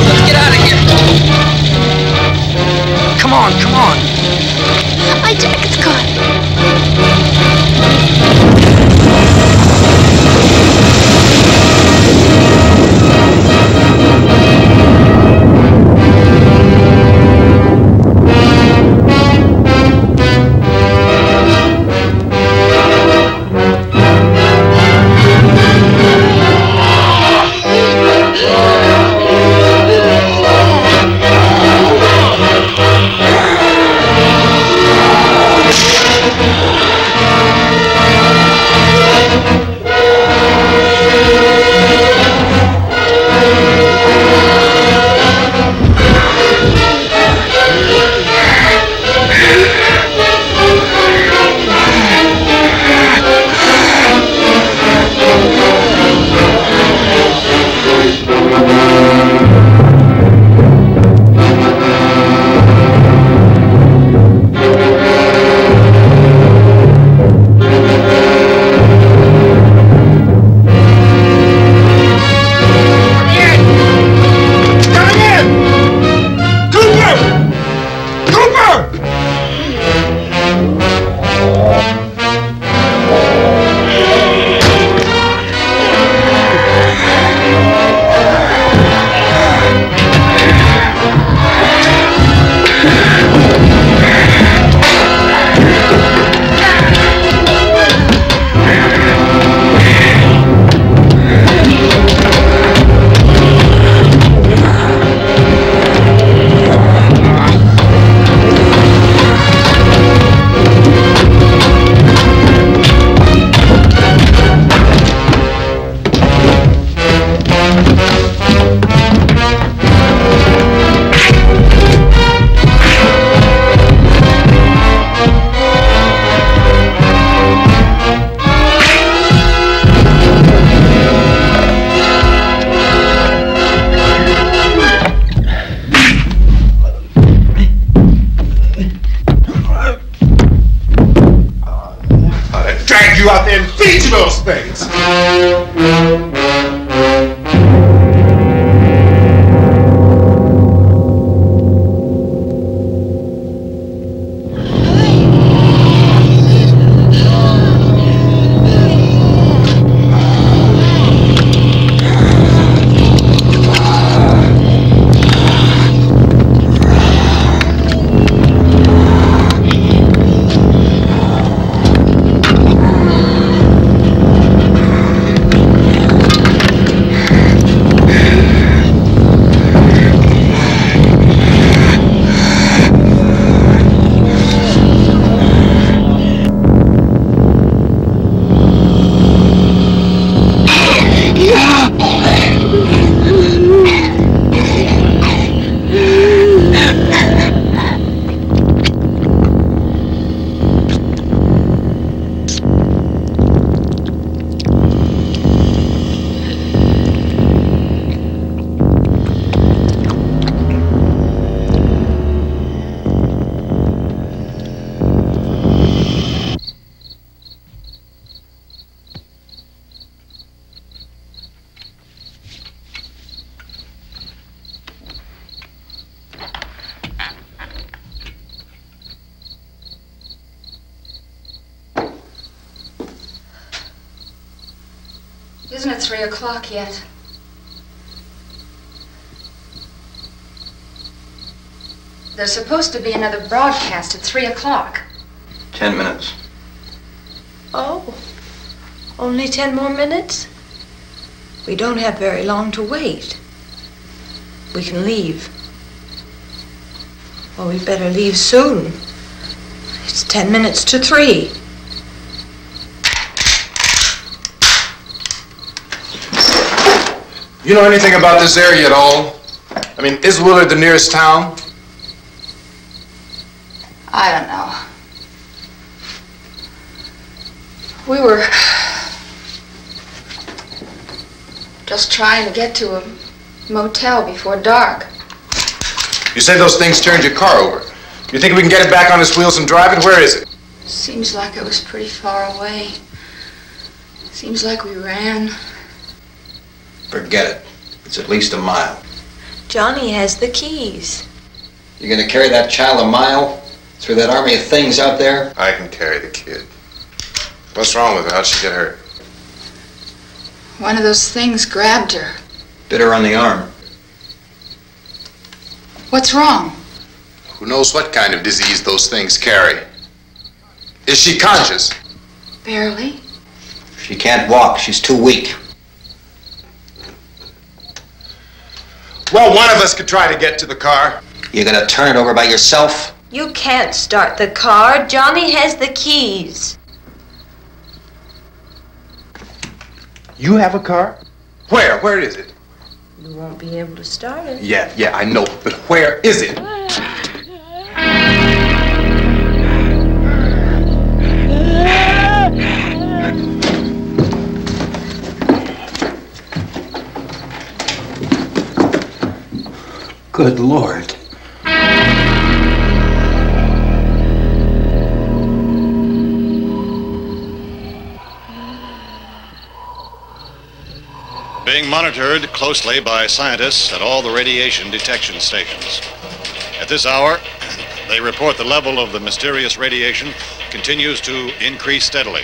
Let's get out of here. Come on, come on. My jacket's gone. You out there and feed you those things. Isn't it 3 o'clock yet? There's supposed to be another broadcast at 3 o'clock. 10 minutes. Only 10 more minutes? We don't have very long to wait. We can leave. Well, we'd better leave soon. It's 10 minutes to 3. You know anything about this area at all? I mean, is Willard the nearest town? I don't know. We were just trying to get to a motel before dark. You say those things turned your car over. You think we can get it back on its wheels and drive it? Where is it? Seems like it was pretty far away. Seems like we ran. Forget it. It's at least a mile. Johnny has the keys. You're gonna carry that child a mile through that army of things out there? I can carry the kid. What's wrong with her? How'd she get hurt? One of those things grabbed her. Bit her on the arm. What's wrong? Who knows what kind of disease those things carry? Is she conscious? Barely. She can't walk. She's too weak. Well, one of us could try to get to the car. You gonna turn it over by yourself? You can't start the car. Johnny has the keys. You have a car? Where? Where is it? You won't be able to start it. Yeah, I know, but where is it? Good Lord. Being monitored closely by scientists at all the radiation detection stations. At this hour, they report the level of the mysterious radiation continues to increase steadily.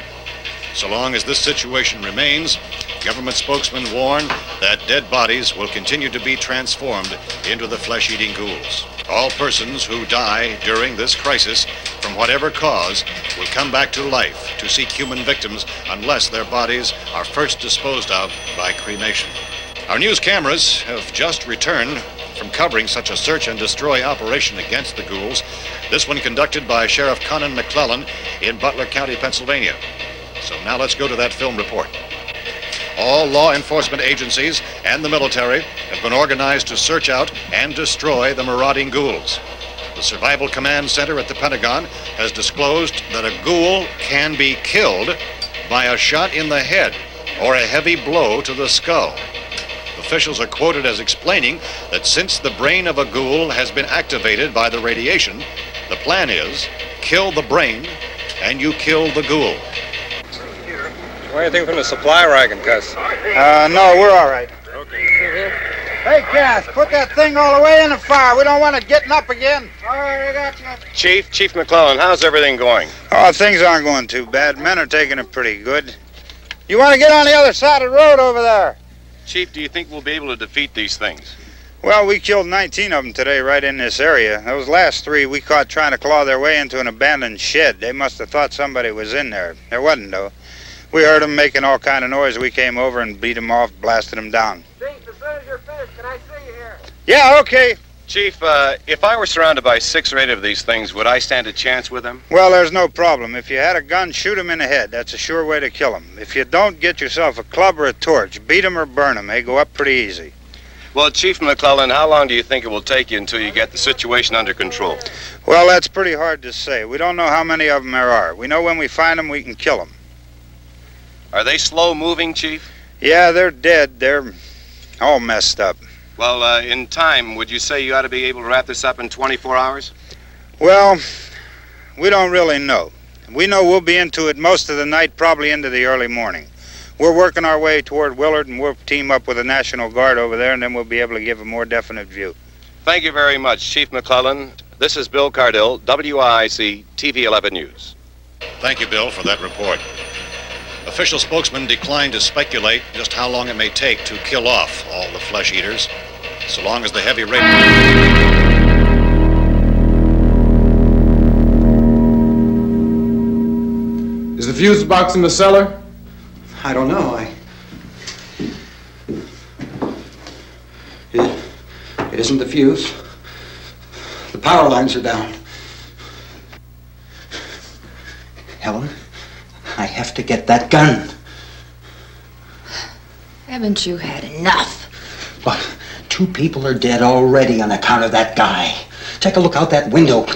So long as this situation remains, government spokesmen warn that dead bodies will continue to be transformed into the flesh-eating ghouls. All persons who die during this crisis, from whatever cause, will come back to life to seek human victims unless their bodies are first disposed of by cremation. Our news cameras have just returned from covering such a search and destroy operation against the ghouls, this one conducted by Sheriff Conan McClellan in Butler County, Pennsylvania. So now let's go to that film report. All law enforcement agencies and the military have been organized to search out and destroy the marauding ghouls. The Survival Command Center at the Pentagon has disclosed that a ghoul can be killed by a shot in the head or a heavy blow to the skull. Officials are quoted as explaining that since the brain of a ghoul has been activated by the radiation, the plan is kill the brain and you kill the ghoul. Anything from the supply wagon, Cuss? No, we're all right. Okay. Hey, Cass, put that thing all the way in the fire. We don't want it getting up again. All right, I got you. Chief McClellan, how's everything going? Oh, things aren't going too bad. Men are taking it pretty good. You want to get on the other side of the road over there? Chief, do you think we'll be able to defeat these things? Well, we killed 19 of them today right in this area. Those last 3 we caught trying to claw their way into an abandoned shed. They must have thought somebody was in there. There wasn't, though. We heard them making all kind of noise. We came over and beat them off, blasted them down. Chief, as soon as you're finished, can I see you here? Yeah, okay. Chief, if I were surrounded by 6 or 8 of these things, would I stand a chance with them? Well, there's no problem. If you had a gun, shoot them in the head. That's a sure way to kill them. If you don't, get yourself a club or a torch. Beat them or burn them. They go up pretty easy. Well, Chief McClellan, how long do you think it will take you until you get the situation under control? Well, that's pretty hard to say. We don't know how many of them there are. We know when we find them, we can kill them. Are they slow-moving, Chief? Yeah, they're dead. They're all messed up. Well, in time, would you say you ought to be able to wrap this up in 24 hours? Well, we don't really know. We know we'll be into it most of the night, probably into the early morning. We're working our way toward Willard, and we'll team up with the National Guard over there, and then we'll be able to give a more definite view. Thank you very much, Chief McClellan. This is Bill Cardill, WIC TV 11 News. Thank you, Bill, for that report. Official spokesman declined to speculate just how long it may take to kill off all the flesh eaters, so long as the heavy rate... Is the fuse box in the cellar? I don't know. It isn't the fuse. The power lines are down. Helen, I have to get that gun. Haven't you had enough? Well, 2 people are dead already on account of that guy. Take a look out that window.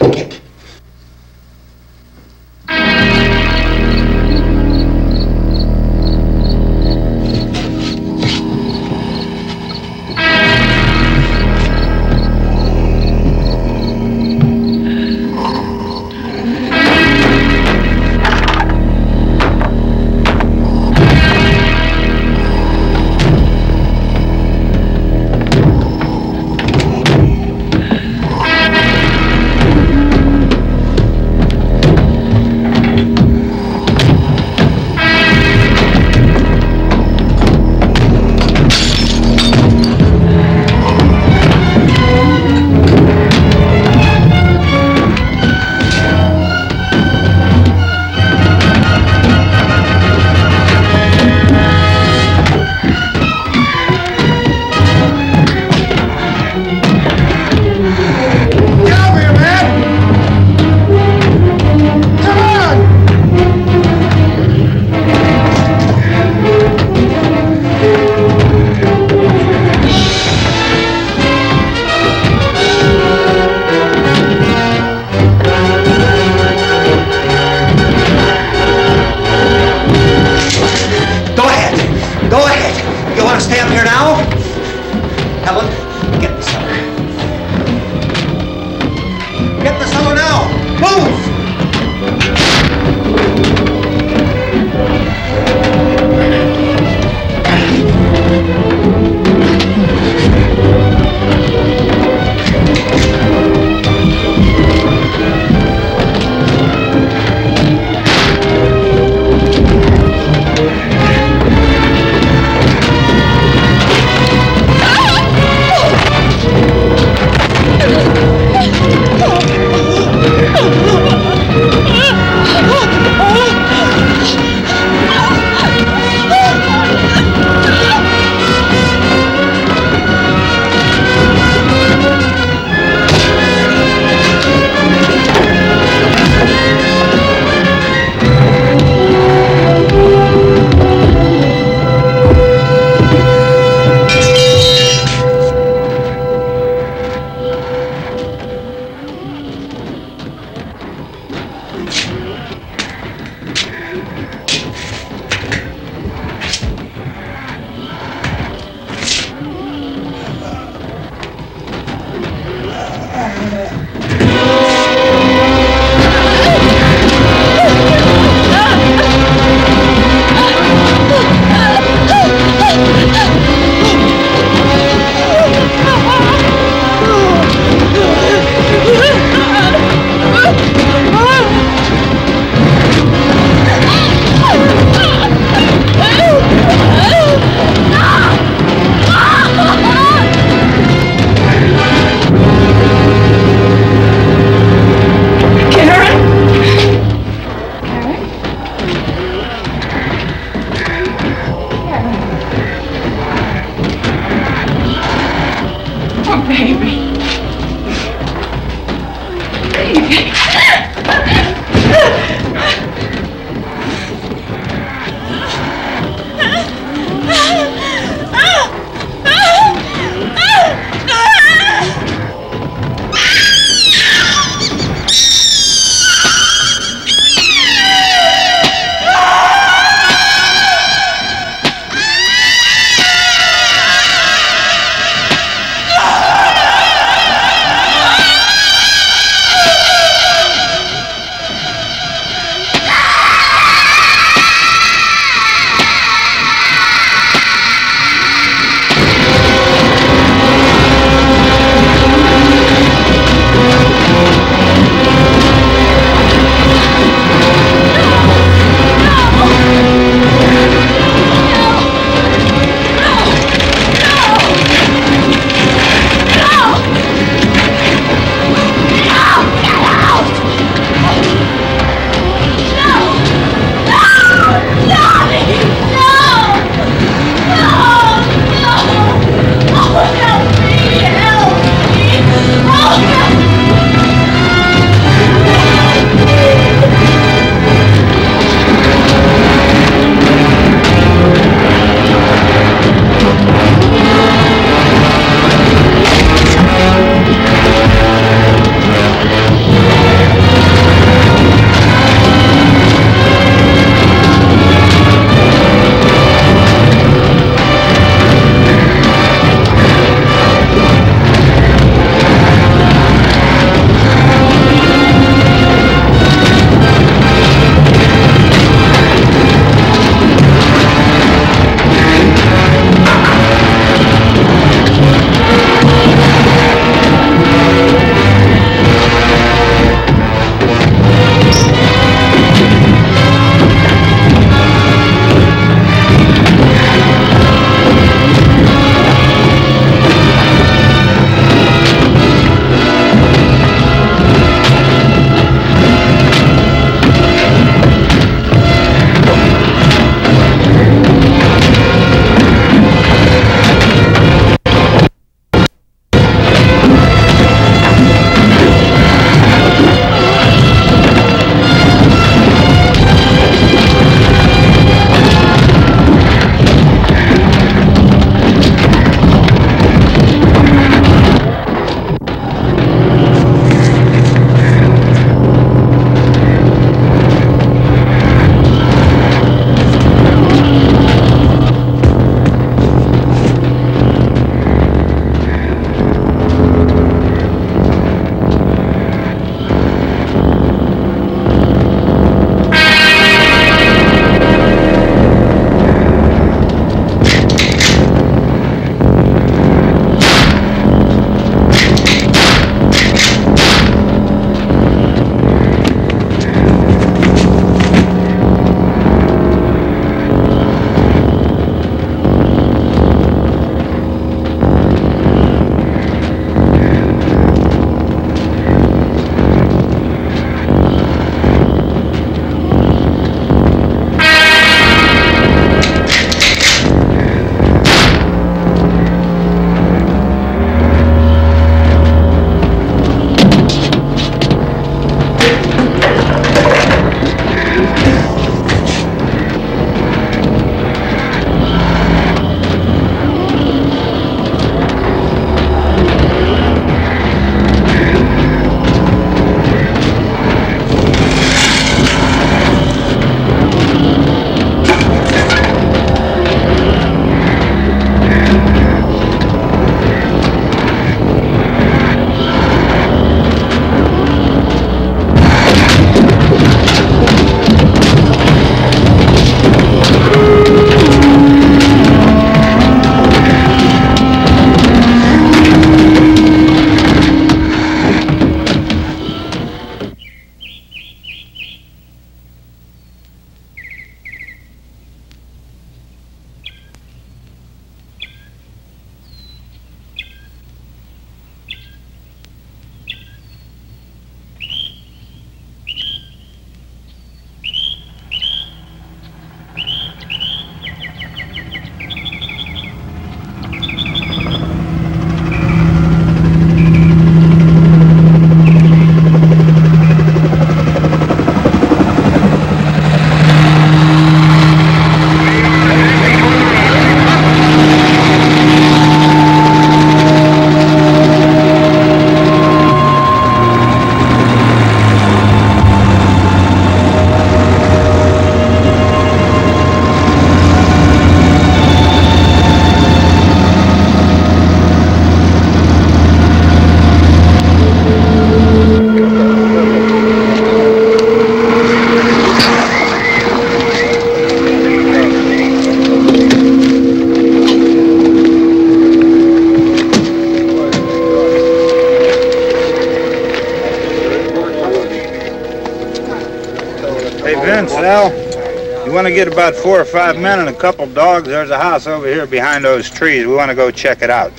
You want to get about 4 or 5 men and a couple dogs? There's a house over here behind those trees. We want to go check it out.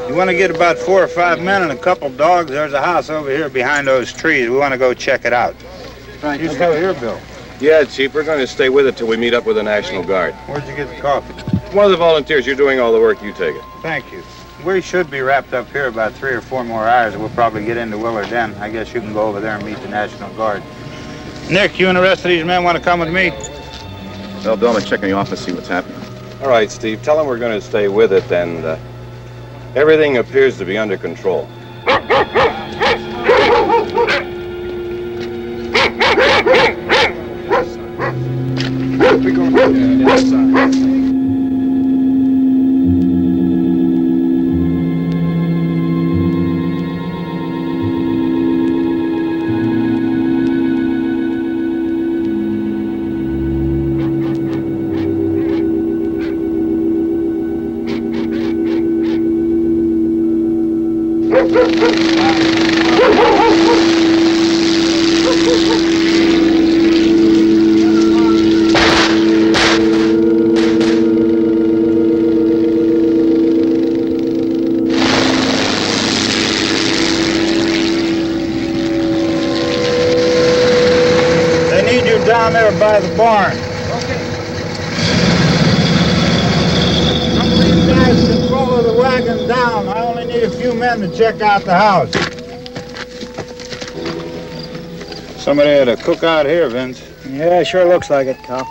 You want to get about 4 or 5 men and a couple dogs? There's a house over here behind those trees. We want to go check it out. Right. You still here, Bill? Yeah, Chief, we're going to stay with it till we meet up with the National Guard. Where'd you get the coffee? One of the volunteers. You're doing all the work. You take it. Thank you. We should be wrapped up here about 3 or 4 more hours. We'll probably get into Willard then. I guess you can go over there and meet the National Guard. Nick, you and the rest of these men want to come with me? Well, Bill, I'm going to check in the office, see what's happening. All right, Steve. Tell them we're going to stay with it, and everything appears to be under control. Down there by the barn. Okay. Some of these guys can follow the wagon down. I only need a few men to check out the house. Somebody had a cook out here, Vince. Yeah, sure looks like it, Cop.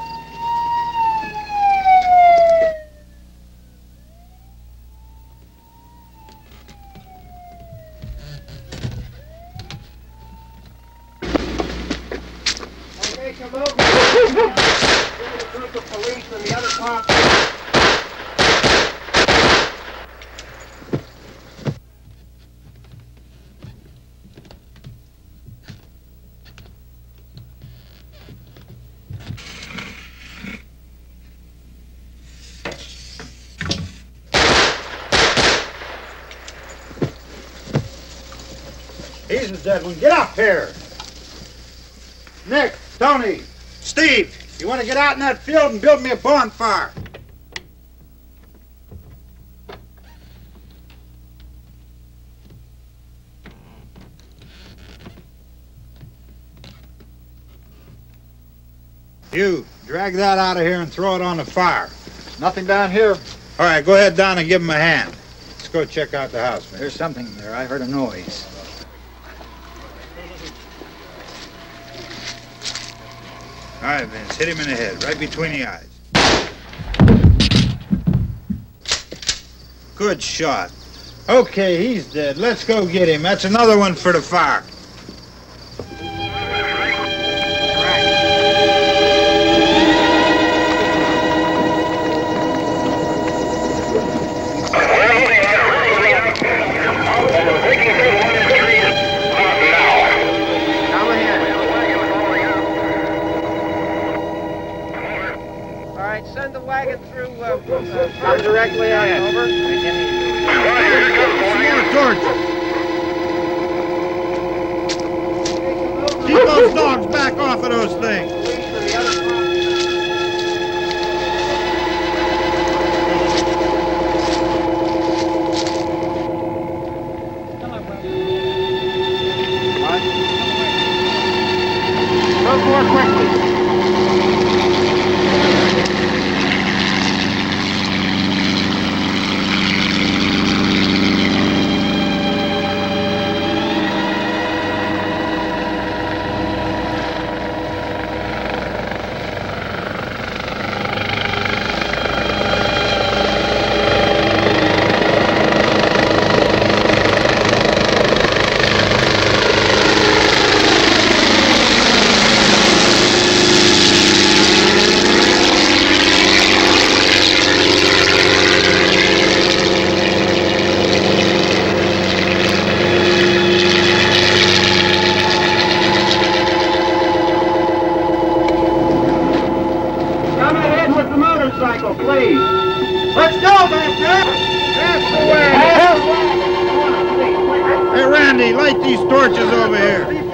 He's the dead one. Get up here. Nick, Tony, Steve, you want to get out in that field and build me a bonfire? You, drag that out of here and throw it on the fire. Nothing down here. All right, go ahead down and give him a hand. Let's go check out the house, man. There's something there. I heard a noise. All right, Vince, hit him in the head, right between the eyes. Good shot. Okay, he's dead. Let's go get him. That's another one for the fire. Send the wagon through directly out. Over. More torches. Keep those dogs back off of those things. Move more quickly. please. Let's go back there. Hey, Randy, light these torches over here.